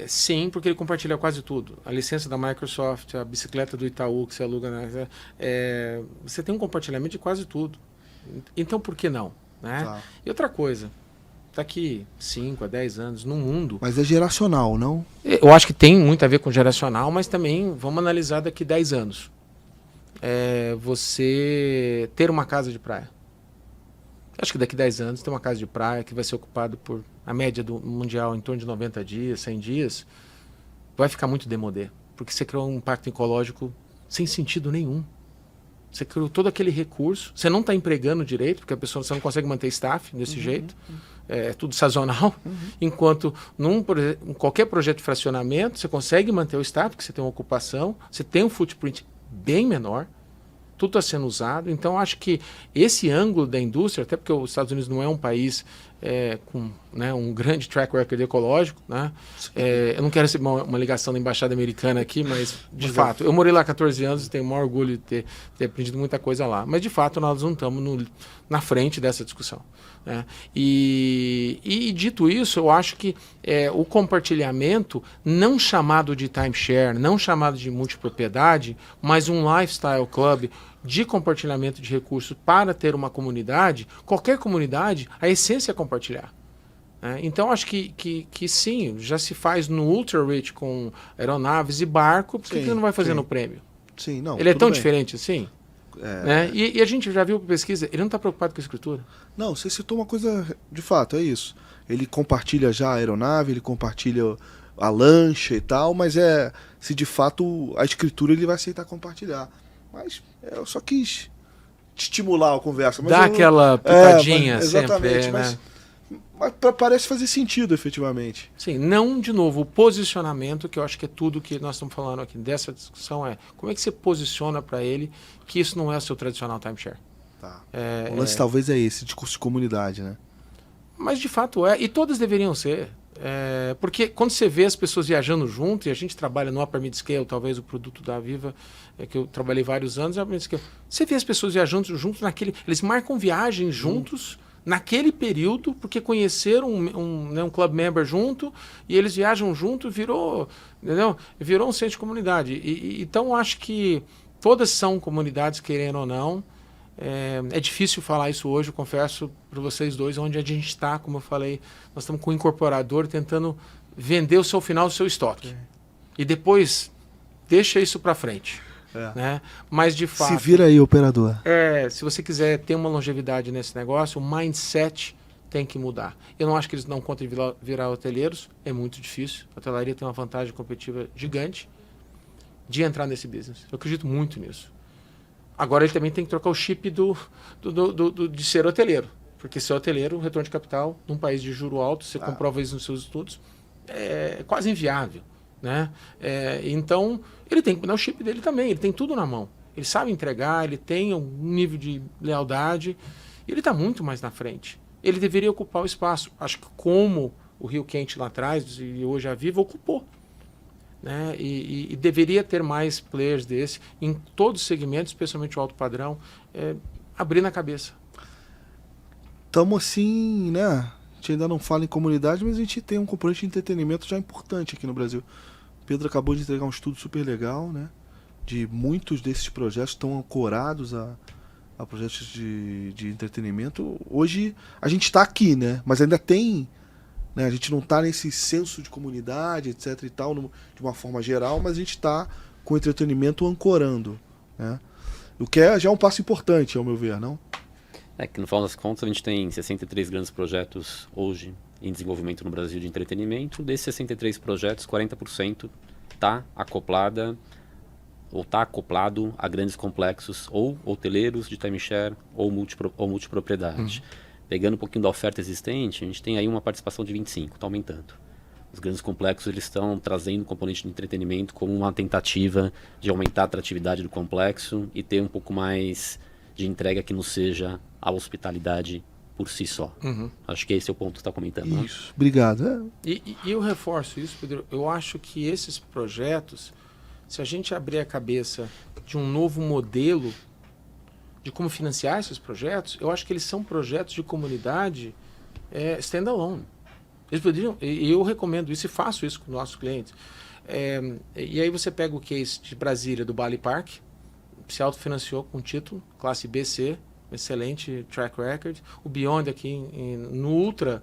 Sim, porque ele compartilha quase tudo. A licença da Microsoft, a bicicleta do Itaú que você aluga, né? Você tem um compartilhamento de quase tudo. Então, por que não? Né? Tá. E outra coisa, daqui 5 a 10 anos, no mundo... Mas é geracional, não? Eu acho que tem muito a ver com geracional, mas também vamos analisar daqui 10 anos. Você ter uma casa de praia. Acho que daqui 10 anos tem uma casa de praia que vai ser ocupada por a média do mundial em torno de 90 dias, 100 dias. Vai ficar muito demodé, porque você criou um impacto ecológico sem sentido nenhum. Você criou todo aquele recurso, você não está empregando direito, porque você não consegue manter staff desse jeito, é tudo sazonal, enquanto em qualquer projeto de fracionamento você consegue manter o staff, porque você tem uma ocupação, você tem um footprint bem menor, tudo está sendo usado. Então, acho que esse ângulo da indústria, até porque os Estados Unidos não é um país com, né, um grande track record ecológico, né? Eu não quero receber uma ligação da embaixada americana aqui, mas de fato, eu morei lá há 14 anos e tenho o maior orgulho de ter aprendido muita coisa lá. Mas de fato nós não estamos na frente dessa discussão, né? E dito isso, eu acho que o compartilhamento, não chamado de timeshare, não chamado de multipropriedade, mas um lifestyle club de compartilhamento de recursos para ter uma comunidade, qualquer comunidade, a essência é compartilhar. Então, acho que sim, já se faz no Ultra Rich com aeronaves e barco, por que não vai fazer no prêmio? Sim, não. Ele é tão diferente assim? Né? E a gente já viu por pesquisa, ele não está preocupado com a escritura. Não, você citou uma coisa, de fato, é isso. Ele compartilha já a aeronave, ele compartilha a lancha e tal, mas se de fato a escritura ele vai aceitar compartilhar. Mas eu só quis estimular a conversa. Mas dá aquela pitadinha exatamente, sempre, né? Mas parece fazer sentido, efetivamente. Sim, não, de novo, o posicionamento, que eu acho que é tudo que nós estamos falando aqui dessa discussão, como é que você posiciona para ele que isso não é o seu tradicional timeshare. Tá. O lance talvez é esse, discurso de comunidade, né? Mas de fato e todas deveriam ser. Porque quando você vê as pessoas viajando junto, e a gente trabalha no Upper Mid-Scale, talvez o produto da Aviva, que eu trabalhei vários anos, Upper Mid-Scale, você vê as pessoas viajando juntos eles marcam viagens juntos naquele período, porque conheceram um club member junto, e eles viajam junto, virou um centro de comunidade. Então, acho que todas são comunidades, querendo ou não. É difícil falar isso hoje, eu confesso para vocês dois, onde a gente está, como eu falei, nós estamos com o incorporador tentando vender o seu final, o seu estoque. E depois, deixa isso para frente. Né? Mas de fato... Se vira aí, operador. Se você quiser ter uma longevidade nesse negócio, o mindset tem que mudar. Eu não acho que eles não contem virar hoteleiros, é muito difícil. A hotelaria tem uma vantagem competitiva gigante de entrar nesse business. Eu acredito muito nisso. Agora ele também tem que trocar o chip de ser hoteleiro. Porque ser hoteleiro, o retorno de capital, num país de juro alto, você comprova isso nos seus estudos, é quase inviável. Né? Então, ele tem que mudar o chip dele também, ele tem tudo na mão. Ele sabe entregar, ele tem um nível de lealdade, e ele está muito mais na frente. Ele deveria ocupar o espaço. Acho que como o Rio Quente lá atrás, e hoje a Viva, ocupou. Né? E deveria ter mais players desse em todos os segmentos, especialmente o alto padrão, abrindo a cabeça. Estamos assim, né? A gente ainda não fala em comunidade, mas a gente tem um componente de entretenimento já importante aqui no Brasil. O Pedro acabou de entregar um estudo super legal, né? De muitos desses projetos estão ancorados a projetos de entretenimento. Hoje a gente está aqui, né? Mas ainda tem... Né? A gente não está nesse senso de comunidade, etc. e tal, de uma forma geral, mas a gente está com o entretenimento ancorando. Né? O que já é um passo importante, ao meu ver, não? Que no final das contas a gente tem 63 grandes projetos hoje em desenvolvimento no Brasil de entretenimento. Desses 63 projetos, 40% está acoplada ou está acoplado a grandes complexos ou hoteleiros de timeshare ou multipropriedade. Pegando um pouquinho da oferta existente, a gente tem aí uma participação de 25%, está aumentando. Os grandes complexos eles estão trazendo o componente de entretenimento como uma tentativa de aumentar a atratividade do complexo e ter um pouco mais de entrega que não seja a hospitalidade por si só. Acho que esse é o ponto que você está comentando. Isso, né? Obrigado. E eu reforço isso, Pedro. Eu acho que esses projetos, se a gente abrir a cabeça de um novo modelo de como financiar esses projetos, eu acho que eles são projetos de comunidade standalone. Eles poderiam, e eu recomendo isso e faço isso com nossos clientes. E aí você pega o case de Brasília, do Bali Park, se autofinanciou com título, classe BC, excelente track record. O Beyond aqui no Ultra,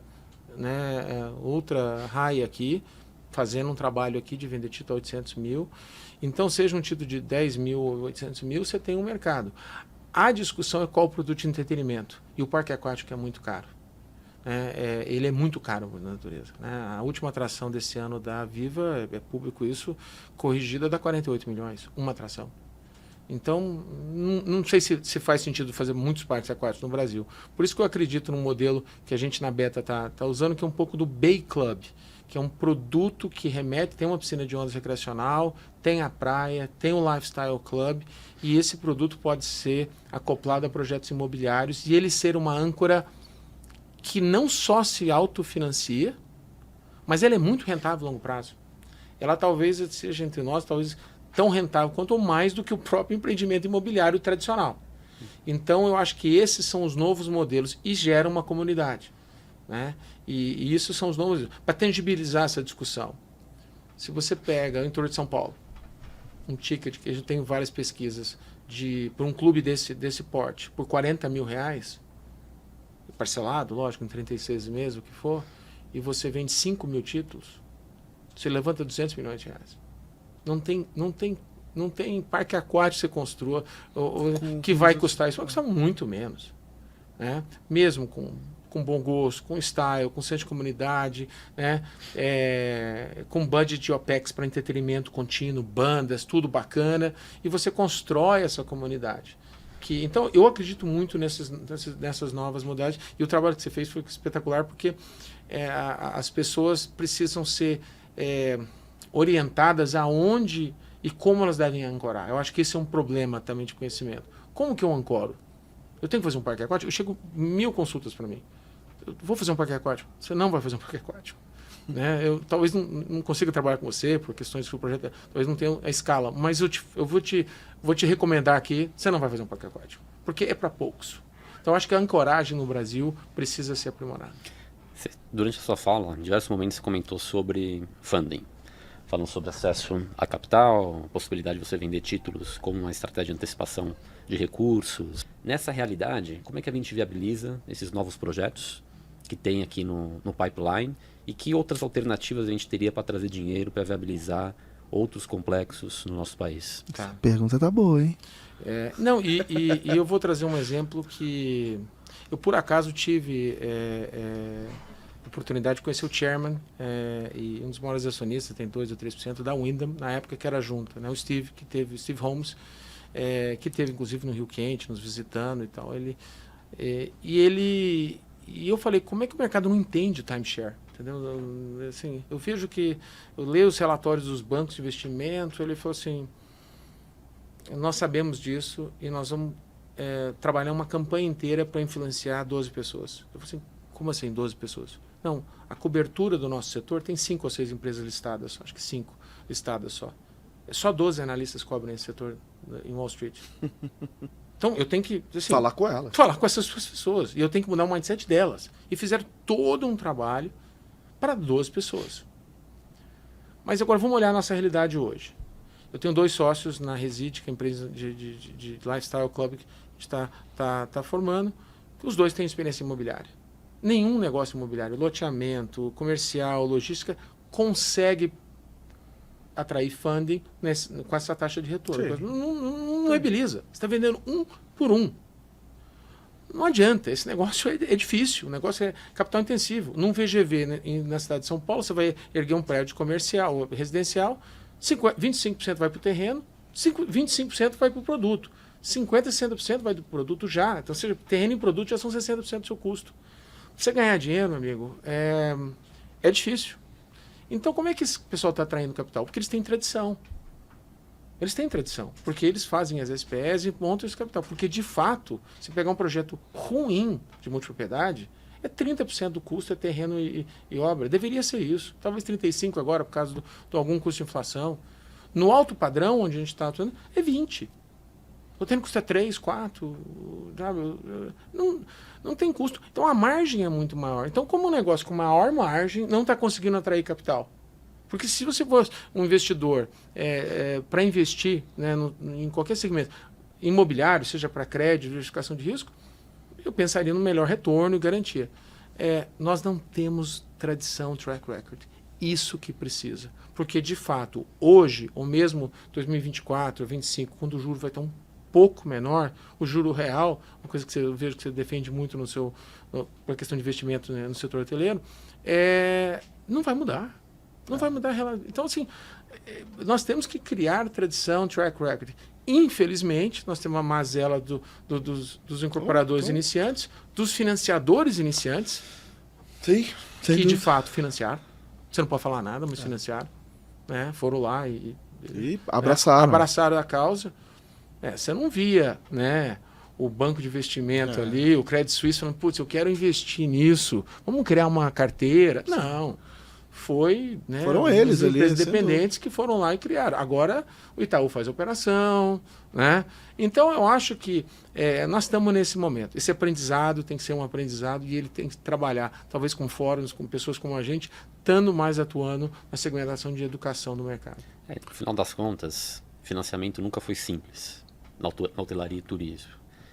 né, Ultra High aqui, fazendo um trabalho aqui de vender título a 800 mil. Então, seja um título de 10 mil ou 800 mil, você tem um mercado. A discussão é qual o produto de entretenimento. E o parque aquático é muito caro. Ele é muito caro por natureza. Né? A última atração desse ano da Viva, é público isso, corrigida dá 48 milhões, uma atração. Então, não sei se faz sentido fazer muitos parques aquáticos no Brasil. Por isso que eu acredito num modelo que a gente na Beta tá usando, que é um pouco do Bay Club, que é um produto que remete, tem uma piscina de ondas recreacional, tem a praia, tem o Lifestyle Club, e esse produto pode ser acoplado a projetos imobiliários e ele ser uma âncora que não só se autofinancia, mas ela é muito rentável a longo prazo. Ela talvez seja entre nós, talvez tão rentável quanto ou mais do que o próprio empreendimento imobiliário tradicional. Então eu acho que esses são os novos modelos e geram uma comunidade, né? E isso são os novos para tangibilizar essa discussão. Se você pega o interior de São Paulo, um ticket que a gente tem várias pesquisas para um clube desse porte por R$40 mil, parcelado, lógico, em 36 meses, o que for, e você vende 5 mil títulos, você levanta R$200 milhões. Não tem parque aquático que você construa que vai custar isso. Vai custar muito menos. Né? Mesmo com bom gosto, com style, com centro de comunidade, né? Com budget de OPEX para entretenimento contínuo, bandas, tudo bacana, e você constrói essa comunidade. Então, eu acredito muito nessas novas modalidades, e o trabalho que você fez foi espetacular, porque as pessoas precisam ser orientadas aonde e como elas devem ancorar. Eu acho que esse é um problema também de conhecimento. Como que eu ancoro? Eu tenho que fazer um parque aquático? Eu chego 1000 consultas para mim. Eu vou fazer um parque aquático? Você não vai fazer um parque aquático. Né? Eu talvez não consiga trabalhar com você por questões que o projeto talvez não tenha a escala, mas eu vou te recomendar aqui, você não vai fazer um parque aquático, porque é para poucos. Então acho que a ancoragem no Brasil precisa ser aprimorada. Durante a sua fala, em diversos momentos você comentou sobre funding, falando sobre acesso a capital, possibilidade de você vender títulos como uma estratégia de antecipação de recursos. Nessa realidade, como é que a gente viabiliza esses novos projetos que tem aqui no pipeline e que outras alternativas a gente teria para trazer dinheiro para viabilizar outros complexos no nosso país? Tá. Essa pergunta tá boa, hein? E eu vou trazer um exemplo que eu, por acaso, tive oportunidade de conhecer o chairman e um dos maiores acionistas, tem 2 ou 3% da Wyndham, na época que era junta, né? O Steve Holmes, que teve inclusive no Rio Quente, nos visitando e tal. E eu falei, como é que o mercado não entende o timeshare? Entendeu? Assim, eu vejo que eu leio os relatórios dos bancos de investimento, ele falou assim, nós sabemos disso e nós vamos trabalhar uma campanha inteira para influenciar 12 pessoas. Eu falei assim, como assim 12 pessoas? Não, a cobertura do nosso setor tem 5 ou 6 empresas listadas só, acho que 5 listadas só. Só 12 analistas cobrem esse setor em Wall Street. Então eu tenho que falar com elas. Falar com essas pessoas. E eu tenho que mudar o mindset delas. E fizeram todo um trabalho para 12 pessoas. Mas agora vamos olhar a nossa realidade hoje. Eu tenho 2 sócios na Reside, que é a empresa de lifestyle club que a gente está formando. Os 2 têm experiência imobiliária. Nenhum negócio imobiliário, loteamento, comercial, logística, consegue atrair funding com essa taxa de retorno. Não viabiliza. Você está vendendo 1 por 1. Não adianta. Esse negócio é difícil. O negócio é capital intensivo. Num VGV, né, na cidade de São Paulo, você vai erguer um prédio comercial, residencial, 25% vai para o terreno, 25% vai para o produto. 50% e 60% vai do produto já. Então, seja, terreno e produto já são 60% do seu custo. Você ganhar dinheiro, meu amigo, é difícil. Então, como é que esse pessoal está atraindo capital? Porque eles têm tradição. Eles têm tradição. Porque eles fazem as SPEs e montam esse capital. Porque, de fato, se pegar um projeto ruim de multipropriedade, 30% do custo é terreno e obra. Deveria ser isso. Talvez 35% agora, por causa de algum custo de inflação. No alto padrão, onde a gente está atuando, é 20%. O terreno custa 3, 4, não tem custo. Então a margem é muito maior. Então, como um negócio com maior margem não está conseguindo atrair capital? Porque se você for um investidor para investir, né, em qualquer segmento imobiliário, seja para crédito, diversificação de risco, eu pensaria no melhor retorno e garantia. Nós não temos tradição, track record. Isso que precisa. Porque, de fato, hoje, ou mesmo 2024, 2025, quando o juro vai estar um pouco menor, o juro real, uma coisa que eu vejo que você defende muito para a questão de investimento, né, no setor hoteleiro, não vai mudar. Não vai mudar. Então, assim, nós temos que criar tradição, track record. Infelizmente, nós temos uma mazela dos incorporadores iniciantes, dos financiadores iniciantes, Sim, que de fato financiaram. Você não pode falar nada, mas financiaram. Né? Foram lá e abraçaram. Abraçaram a causa. Você não via, né, o banco de investimento ali, o Credit Suisse, falando, putz, eu quero investir nisso, vamos criar uma carteira. Não. Foi, né, foram eles ali, empresas independentes que foram lá e criaram. Agora o Itaú faz a operação, né? Então eu acho que nós estamos nesse momento. Esse aprendizado tem que ser um aprendizado e ele tem que trabalhar, talvez com fóruns, com pessoas como a gente, estando mais atuando na segmentação de educação do mercado. No final das contas, financiamento nunca foi simples na hotelaria e turismo.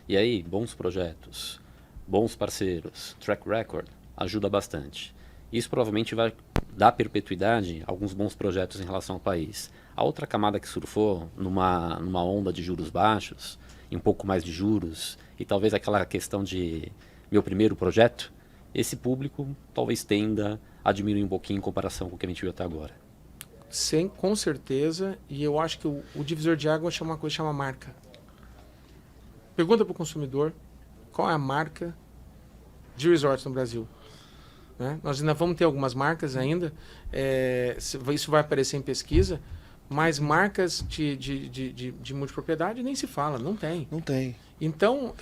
E aí, bons projetos, bons parceiros, track record, ajuda bastante. Isso provavelmente vai dar perpetuidade a alguns bons projetos em relação ao país. A outra camada que surfou numa onda de juros baixos, e um pouco mais de juros, e talvez aquela questão de meu primeiro projeto, esse público talvez tenda a diminuir um pouquinho em comparação com o que a gente viu até agora. Sim, com certeza, e eu acho que o divisor de água chama uma coisa que chama marca. Pergunta para o consumidor qual é a marca de resorts no Brasil. Né? Nós ainda vamos ter algumas marcas ainda, isso vai aparecer em pesquisa, mas marcas de multipropriedade nem se fala, não tem. Não tem. Então,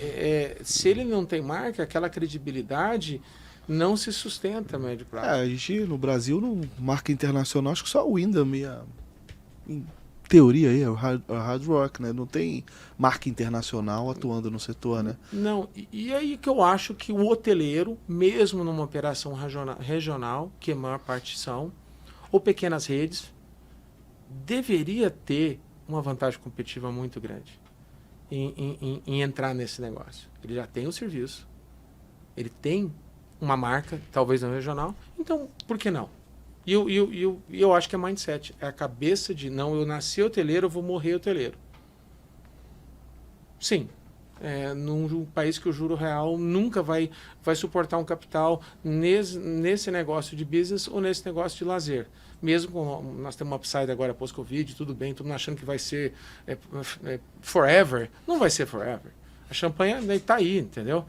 se ele não tem marca, aquela credibilidade não se sustenta a médio prazo. A gente no Brasil, marca internacional, acho que só o Wyndham em teoria aí, é o Hard Rock, né? Não tem marca internacional atuando no setor, né? Não, e aí que eu acho que o hoteleiro, mesmo numa operação regional, que a maior parte são, ou pequenas redes, deveria ter uma vantagem competitiva muito grande em entrar nesse negócio. Ele já tem o serviço, ele tem uma marca, talvez não regional, então por que não? E eu acho que é mindset, é a cabeça de não, eu nasci hoteleiro, eu vou morrer hoteleiro. Sim, num país que o juro real nunca vai suportar um capital nesse negócio de business ou nesse negócio de lazer. Mesmo com nós temos uma upside agora pós-Covid, tudo bem, todo mundo achando que vai ser forever. Não vai ser forever. A champanhe está aí, entendeu?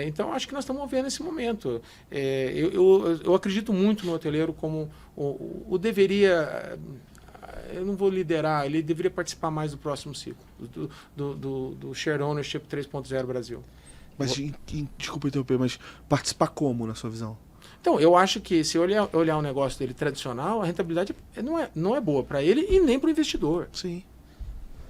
Então, acho que nós estamos vendo esse momento. Eu acredito muito no hoteleiro como o deveria... Eu não vou liderar, ele deveria participar mais do próximo ciclo, do Share Ownership 3.0 Brasil. Mas, desculpa interromper, mas participar como, na sua visão? Então, eu acho que se olhar o negócio dele tradicional, a rentabilidade não é boa para ele e nem para o investidor. Sim.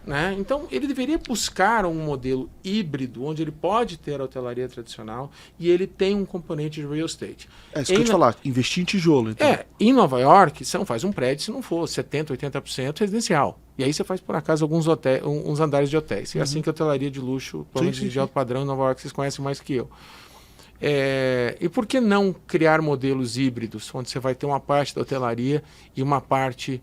Né? Então, ele deveria buscar um modelo híbrido, onde ele pode ter a hotelaria tradicional e ele tem um componente de real estate. Isso que eu ia te falar, investir em tijolo. Então. Em Nova York, você não faz um prédio se não for 70%, 80% residencial. E aí você faz, por acaso, uns andares de hotéis. É assim que a hotelaria de luxo, pelo menos de alto padrão em Nova York, vocês conhecem mais que eu. E por que não criar modelos híbridos, onde você vai ter uma parte da hotelaria e uma parte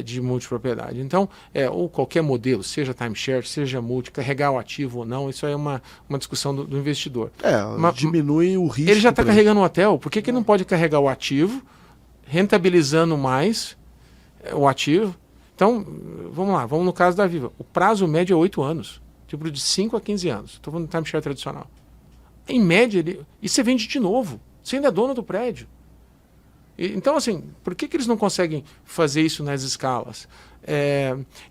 de multipropriedade? Então, ou qualquer modelo, seja timeshare, seja multi, carregar o ativo ou não, isso aí é uma discussão do investidor. Diminui o risco. Ele já está carregando o hotel, por que ele não pode carregar o ativo, rentabilizando mais o ativo? Então, vamos no caso da Viva. O prazo médio é 8 anos, tipo de 5 a 15 anos. Estou falando do timeshare tradicional. Em média, e você vende de novo. Você ainda é dono do prédio. Então, assim, por que eles não conseguem fazer isso nas escalas?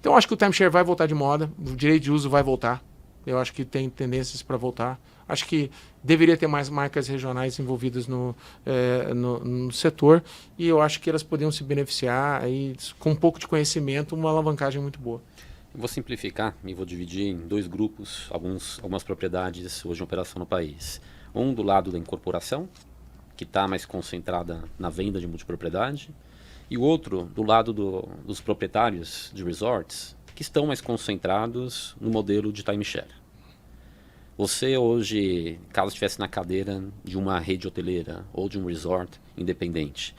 Então, eu acho que o timeshare vai voltar de moda, o direito de uso vai voltar. Eu acho que tem tendências para voltar. Acho que deveria ter mais marcas regionais envolvidas no setor e eu acho que elas poderiam se beneficiar aí, com um pouco de conhecimento, uma alavancagem muito boa. Eu vou simplificar e vou dividir em 2 grupos algumas propriedades hoje em operação no país. Um do lado da incorporação, que está mais concentrada na venda de multipropriedade, e o outro do lado dos proprietários de resorts, que estão mais concentrados no modelo de timeshare. Você hoje, caso estivesse na cadeira de uma rede hoteleira ou de um resort independente,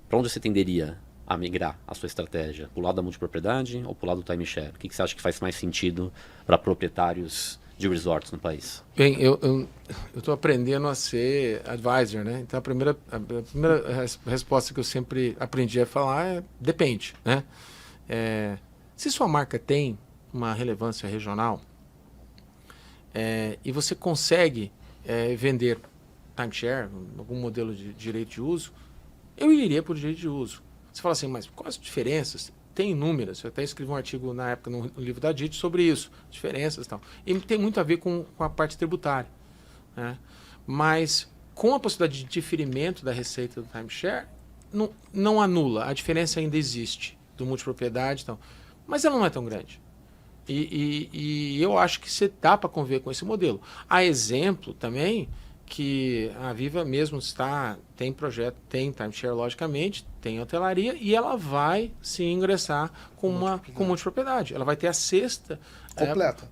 para onde você tenderia a migrar a sua estratégia? Para o lado da multipropriedade ou para o lado do timeshare? O que você acha que faz mais sentido para proprietários de resorts no país? Bem, eu estou aprendendo a ser advisor, né? Então a primeira resposta que eu sempre aprendi a falar é depende, né? Se sua marca tem uma relevância regional e você consegue vender timeshare, algum modelo de direito de uso, eu iria para o direito de uso. Você fala assim, mas quais as diferenças? tem inúmeras. Eu até escrevi um artigo na época no livro da DIT sobre isso, diferenças e tal. E tem muito a ver com a parte tributária, né? Mas com a possibilidade de diferimento da receita do timeshare, não anula. A diferença ainda existe do multipropriedade e tal. Mas ela não é tão grande. E eu acho que você dá para conviver com esse modelo. Há exemplo também que a Viva mesmo tem projeto, tem timeshare, logicamente, tem hotelaria, e ela vai se ingressar com multipropriedade. Ela vai ter a cesta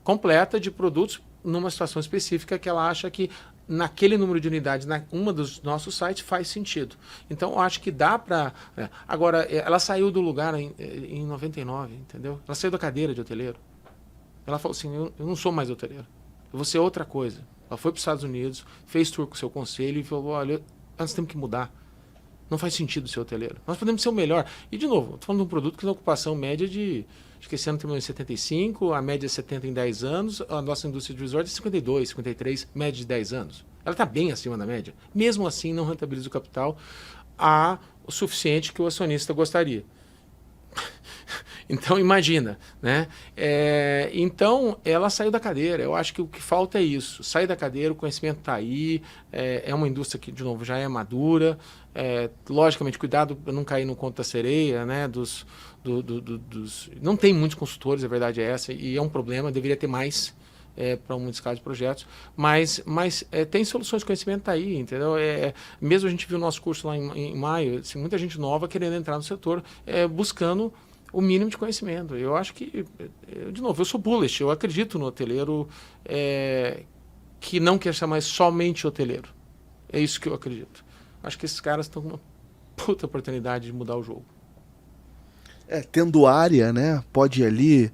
completa de produtos numa situação específica que ela acha que naquele número de unidades, uma dos nossos sites, faz sentido. Então, eu acho que dá para... Agora, ela saiu do lugar em 99, entendeu? Ela saiu da cadeira de hoteleiro. Ela falou assim, eu não sou mais hoteleiro, eu vou ser outra coisa. Ela foi para os Estados Unidos, fez tour com o seu conselho e falou, olha, nós temos que mudar. Não faz sentido ser hoteleiro. Nós podemos ser o melhor. E, de novo, estou falando de um produto que tem ocupação média de... Acho que esse ano terminou em 75, a média é 70 em 10 anos, a nossa indústria de resort é 52, 53, média de 10 anos. Ela está bem acima da média. Mesmo assim, não rentabiliza o capital o suficiente que o acionista gostaria. Então, imagina, né? Então, ela saiu da cadeira. Eu acho que o que falta é isso. Sair da cadeira, o conhecimento está aí. É uma indústria que, de novo, já é madura. Logicamente, cuidado para não cair no conto da sereia, né? Não tem muitos consultores, a verdade é essa. E é um problema, deveria ter mais para muitos casos de projetos. Mas tem soluções, o conhecimento está aí, entendeu? Mesmo a gente viu o nosso curso lá em maio, assim, muita gente nova querendo entrar no setor, buscando o mínimo de conhecimento. Eu acho que, de novo, eu sou bullish, eu acredito no hoteleiro que não quer ser mais somente hoteleiro. É isso que eu acredito. Acho que esses caras estão com uma puta oportunidade de mudar o jogo. Tendo área, né? Pode ir ali...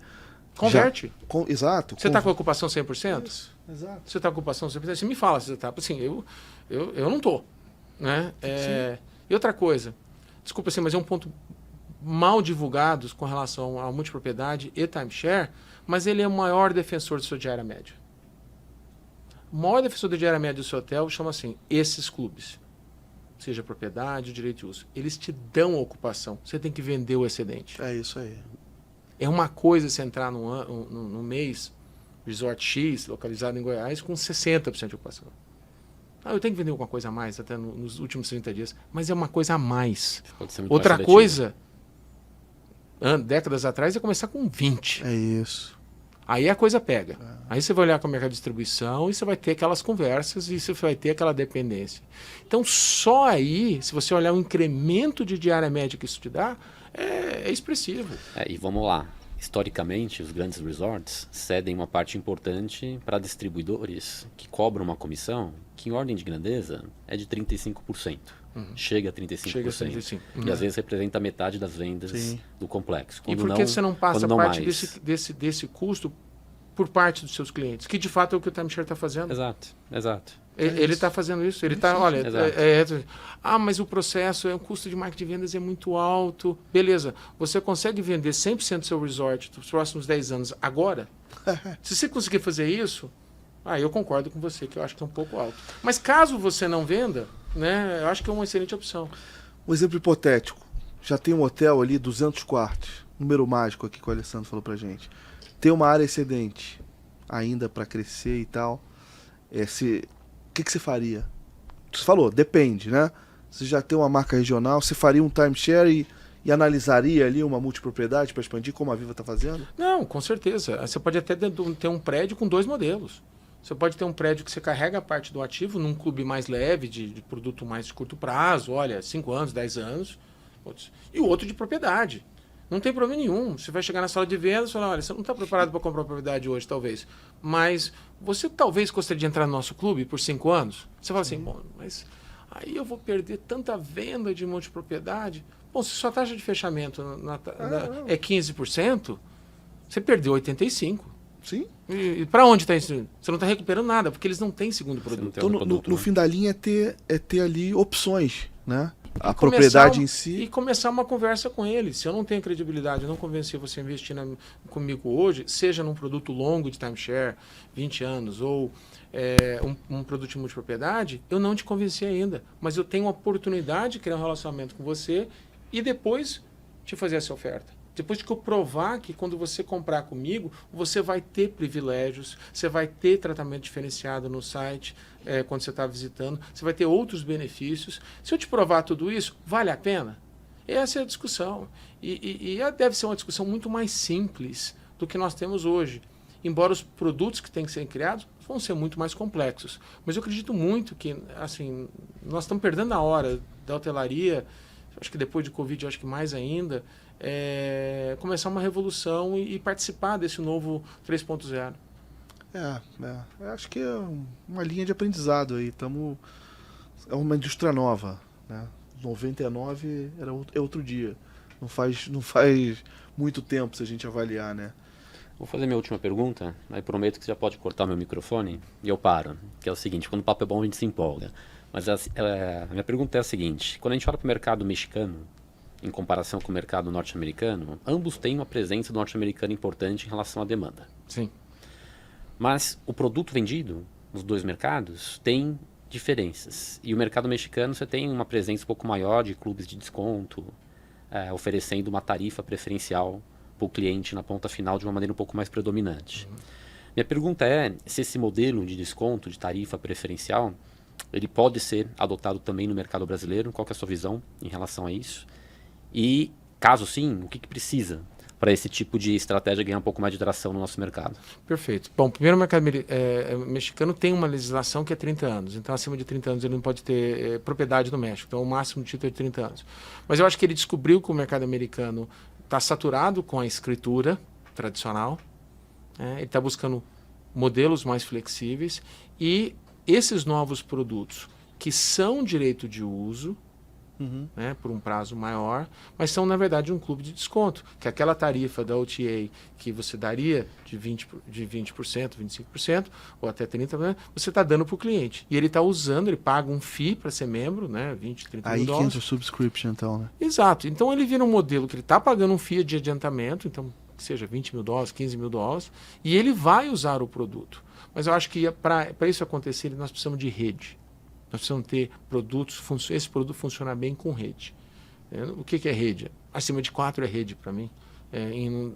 Converte. Exato. Você está com a ocupação 100%? Isso, exato. Você está com a ocupação 100%? Você me fala se você está. Assim, eu não estou. Né? E outra coisa, desculpa assim, mas é um ponto mal divulgado com relação à multipropriedade e timeshare, mas ele é o maior defensor de sua diária média. O maior defensor da diária média do seu hotel chama assim, esses clubes. Seja propriedade, direito de uso. Eles te dão a ocupação. Você tem que vender o excedente. É isso aí. É uma coisa você entrar no mês, Resort X, localizado em Goiás, com 60% de ocupação. Eu tenho que vender alguma coisa a mais, até nos últimos 30 dias. Mas é uma coisa a mais. Pode ser muito outra mais coisa, décadas atrás, ia começar com 20. É isso. Aí a coisa pega. Aí você vai olhar com o mercado de distribuição e você vai ter aquelas conversas e você vai ter aquela dependência. Então, só aí, se você olhar o incremento de diária média que isso te dá, é expressivo. E vamos lá. Historicamente, os grandes resorts cedem uma parte importante para distribuidores que cobram uma comissão que, em ordem de grandeza, é de 35%. Chega a 35%. Chega a 35%. E às vezes representa metade das vendas do complexo. E por que você não passa parte mais. desse custo por parte dos seus clientes? Que de fato é o que o timeshare está fazendo. Exato. Ele está fazendo isso. Ele está, olha, mas o processo, o custo de marketing de vendas é muito alto. Beleza, você consegue vender 100% do seu resort nos próximos 10 anos agora? Se você conseguir fazer isso, eu concordo com você, que eu acho que é um pouco alto. Mas caso você não venda, né, eu acho que é uma excelente opção. Um exemplo hipotético. Já tem um hotel ali, 200 quartos. Número mágico aqui que o Alessandro falou pra gente. Tem uma área excedente ainda para crescer e tal. O que você faria? Você falou, depende, né? Você já tem uma marca regional, você faria um timeshare e analisaria ali uma multipropriedade para expandir, como a Viva está fazendo? Não, com certeza. Você pode até ter um prédio com 2 modelos. Você pode ter um prédio que você carrega a parte do ativo num clube mais leve, de produto mais de curto prazo, olha, 5 anos, 10 anos, e o outro de propriedade. Não tem problema nenhum. Você vai chegar na sala de vendas e falar, olha, você não está preparado para comprar uma propriedade hoje, talvez. Mas você talvez gostaria de entrar no nosso clube por 5 anos? Você fala assim, bom, mas aí eu vou perder tanta venda de multipropriedade. Bom, se sua taxa de fechamento é 15%, você perdeu 85%. Sim. E para onde está isso? Você não está recuperando nada, porque eles não têm segundo produto. Então, no fim da linha é ter ali opções, né? A propriedade em si. E começar uma conversa com ele. Se eu não tenho credibilidade, eu não convenci você a investir comigo hoje, seja num produto longo de timeshare, 20 anos, ou um produto de multipropriedade, eu não te convenci ainda. Mas eu tenho a oportunidade de criar um relacionamento com você e depois te fazer essa oferta. Depois que eu provar que quando você comprar comigo, você vai ter privilégios, você vai ter tratamento diferenciado no site, quando você está visitando, você vai ter outros benefícios. Se eu te provar tudo isso, vale a pena? Essa é a discussão. E deve ser uma discussão muito mais simples do que nós temos hoje. Embora os produtos que têm que ser criados vão ser muito mais complexos. Mas eu acredito muito que, assim, nós estamos perdendo a hora da hotelaria, acho que depois de Covid, acho que mais ainda, começar uma revolução e participar desse novo 3.0. Eu acho que é uma linha de aprendizado aí. É uma indústria nova, né? 99 é outro dia. Não faz muito tempo se a gente avaliar, né? Vou fazer minha última pergunta, aí prometo que você já pode cortar meu microfone e eu paro. Que é o seguinte, quando o papo é bom a gente se empolga. Mas a minha pergunta é a seguinte, quando a gente olha para o mercado mexicano, em comparação com o mercado norte-americano, ambos têm uma presença do norte-americano importante em relação à demanda. Sim. Mas o produto vendido nos dois mercados tem diferenças. E o mercado mexicano você tem uma presença um pouco maior de clubes de desconto, oferecendo uma tarifa preferencial para o cliente na ponta final de uma maneira um pouco mais predominante. Minha pergunta é se esse modelo de desconto, de tarifa preferencial, ele pode ser adotado também no mercado brasileiro. Qual que é a sua visão em relação a isso? E, caso sim, o que precisa para esse tipo de estratégia ganhar um pouco mais de tração no nosso mercado? Perfeito. Bom, primeiro o mercado mexicano tem uma legislação que é 30 anos. Então, acima de 30 anos ele não pode ter propriedade no México. Então, o máximo de título é de 30 anos. Mas eu acho que ele descobriu que o mercado americano está saturado com a escritura tradicional. Ele está buscando modelos mais flexíveis. E esses novos produtos, que são direito de uso, por um prazo maior, mas são, na verdade, um clube de desconto, que aquela tarifa da OTA que você daria de 20%, 25%, ou até 30%, você está dando para o cliente. E ele está usando, ele paga um FII para ser membro, né, 20, 30 mil dólares. Aí que entra o subscription, então, né? Exato. Então, ele vira um modelo que ele está pagando um FII de adiantamento, então, que seja 20 mil dólares, 15 mil dólares, e ele vai usar o produto. Mas eu acho que para isso acontecer, nós precisamos de rede. Nós precisamos ter produtos, esse produto funcionar bem com rede. O que é rede? Acima de 4 é rede para mim,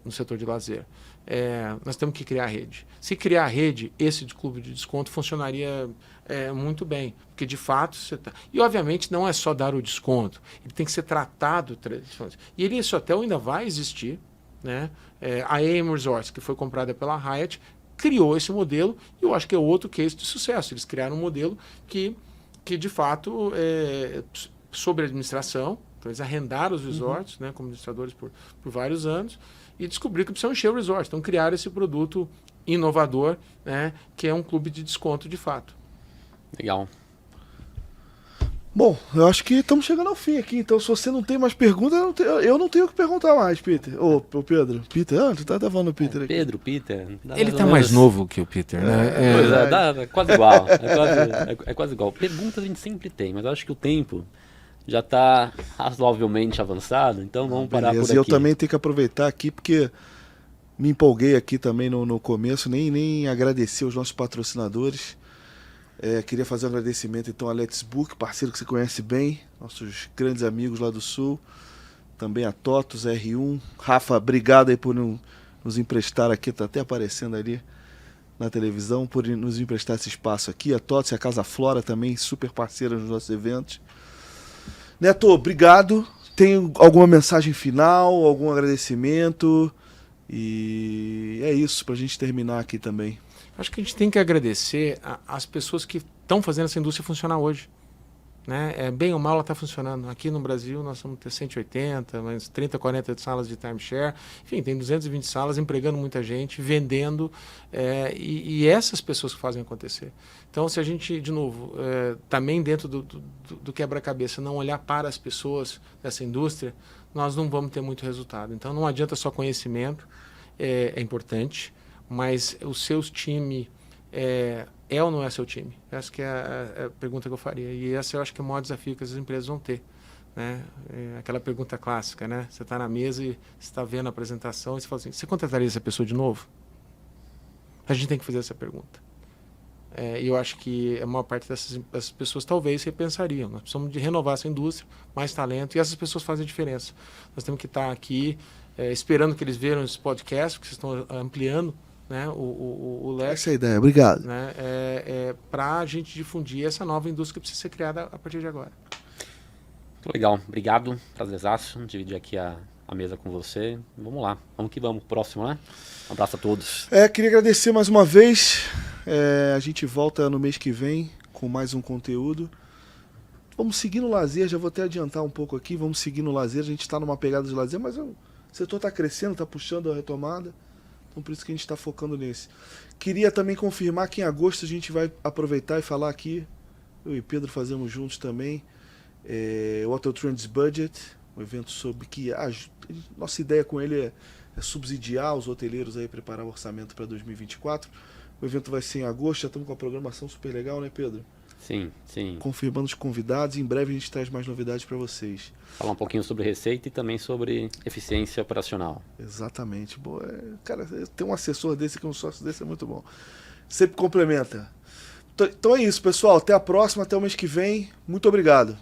no setor de lazer. Nós temos que criar rede. Se criar rede, esse clube de desconto funcionaria muito bem, porque de fato você tá... E obviamente não é só dar o desconto, ele tem que ser tratado tradicionalmente. E esse hotel ainda vai existir, né? A AM Resorts, que foi comprada pela Hyatt, criou esse modelo e eu acho que é outro case de sucesso. Eles criaram um modelo que de fato, sobre administração, então eles arrendaram os resorts, né, como administradores por vários anos, e descobriram que precisam encher o resort. Então criaram esse produto inovador, né, que é um clube de desconto de fato. Legal. Bom, eu acho que estamos chegando ao fim aqui, então se você não tem mais perguntas, eu não tenho o que perguntar mais, Peter. Ô, Pedro. Peter? Tu tá falando Peter aqui. Pedro, Peter. Ele tá mais novo que o Peter, né? É quase igual. É quase igual. Perguntas a gente sempre tem, mas eu acho que o tempo já está razoavelmente avançado, então vamos parar por aqui. E eu também tenho que aproveitar aqui, porque me empolguei aqui também no começo, nem agradecer os nossos patrocinadores. Queria fazer um agradecimento então a Let's Book, parceiro que você conhece bem, nossos grandes amigos lá do Sul, também a TOTUS, R1. Rafa, obrigado aí por nos emprestar aqui, tá até aparecendo ali na televisão, por nos emprestar esse espaço aqui. A TOTUS e a Casa Flora também, super parceira nos nossos eventos. Neto, obrigado. Tem alguma mensagem final, algum agradecimento? E é isso, pra gente terminar aqui também. Acho que a gente tem que agradecer às pessoas que estão fazendo essa indústria funcionar hoje. Né? Bem ou mal ela está funcionando. Aqui no Brasil nós vamos ter 180, mais 30, 40 salas de timeshare. Enfim, tem 220 salas empregando muita gente, vendendo. E essas pessoas que fazem acontecer. Então, se a gente, de novo, também dentro do quebra-cabeça, não olhar para as pessoas dessa indústria, nós não vamos ter muito resultado. Então, não adianta só conhecimento, é importante, mas o seu time é ou não é seu time? Essa que é a pergunta que eu faria. E esse eu acho que é o maior desafio que as empresas vão ter. Né? Aquela pergunta clássica, né? Você está na mesa e você está vendo a apresentação e você fala assim, você contrataria essa pessoa de novo? A gente tem que fazer essa pergunta. E eu acho que a maior parte dessas pessoas talvez repensariam. Nós precisamos de renovar essa indústria, mais talento, e essas pessoas fazem a diferença. Nós temos que estar aqui esperando que eles vejam esse podcast, que vocês estão ampliando, né, o leque. Essa é a ideia, obrigado. Né, para a gente difundir essa nova indústria que precisa ser criada a partir de agora. Legal, obrigado, prazerzaço, dividir aqui a mesa com você. Vamos lá, vamos que vamos, próximo, né? Um abraço a todos. Queria agradecer mais uma vez. A gente volta no mês que vem com mais um conteúdo. Vamos seguir no lazer, já vou até adiantar um pouco aqui, vamos seguir no lazer. A gente está numa pegada de lazer, mas o setor está crescendo, está puxando a retomada. Então por isso que a gente está focando nesse. Queria também confirmar que em agosto a gente vai aproveitar e falar aqui, eu e Pedro fazemos juntos também, o Hotel Trends Budget, um evento sobre que nossa ideia com ele é subsidiar os hoteleiros aí, preparar o orçamento para 2024. O evento vai ser em agosto, já estamos com a programação super legal, né, Pedro? Sim, sim. Confirmando os convidados, em breve a gente traz mais novidades para vocês. Falar um pouquinho sobre receita e também sobre eficiência operacional. Exatamente. Boa, cara, ter um assessor desse, que um sócio desse é muito bom. Sempre complementa. Então é isso, pessoal. Até a próxima, até o mês que vem. Muito obrigado.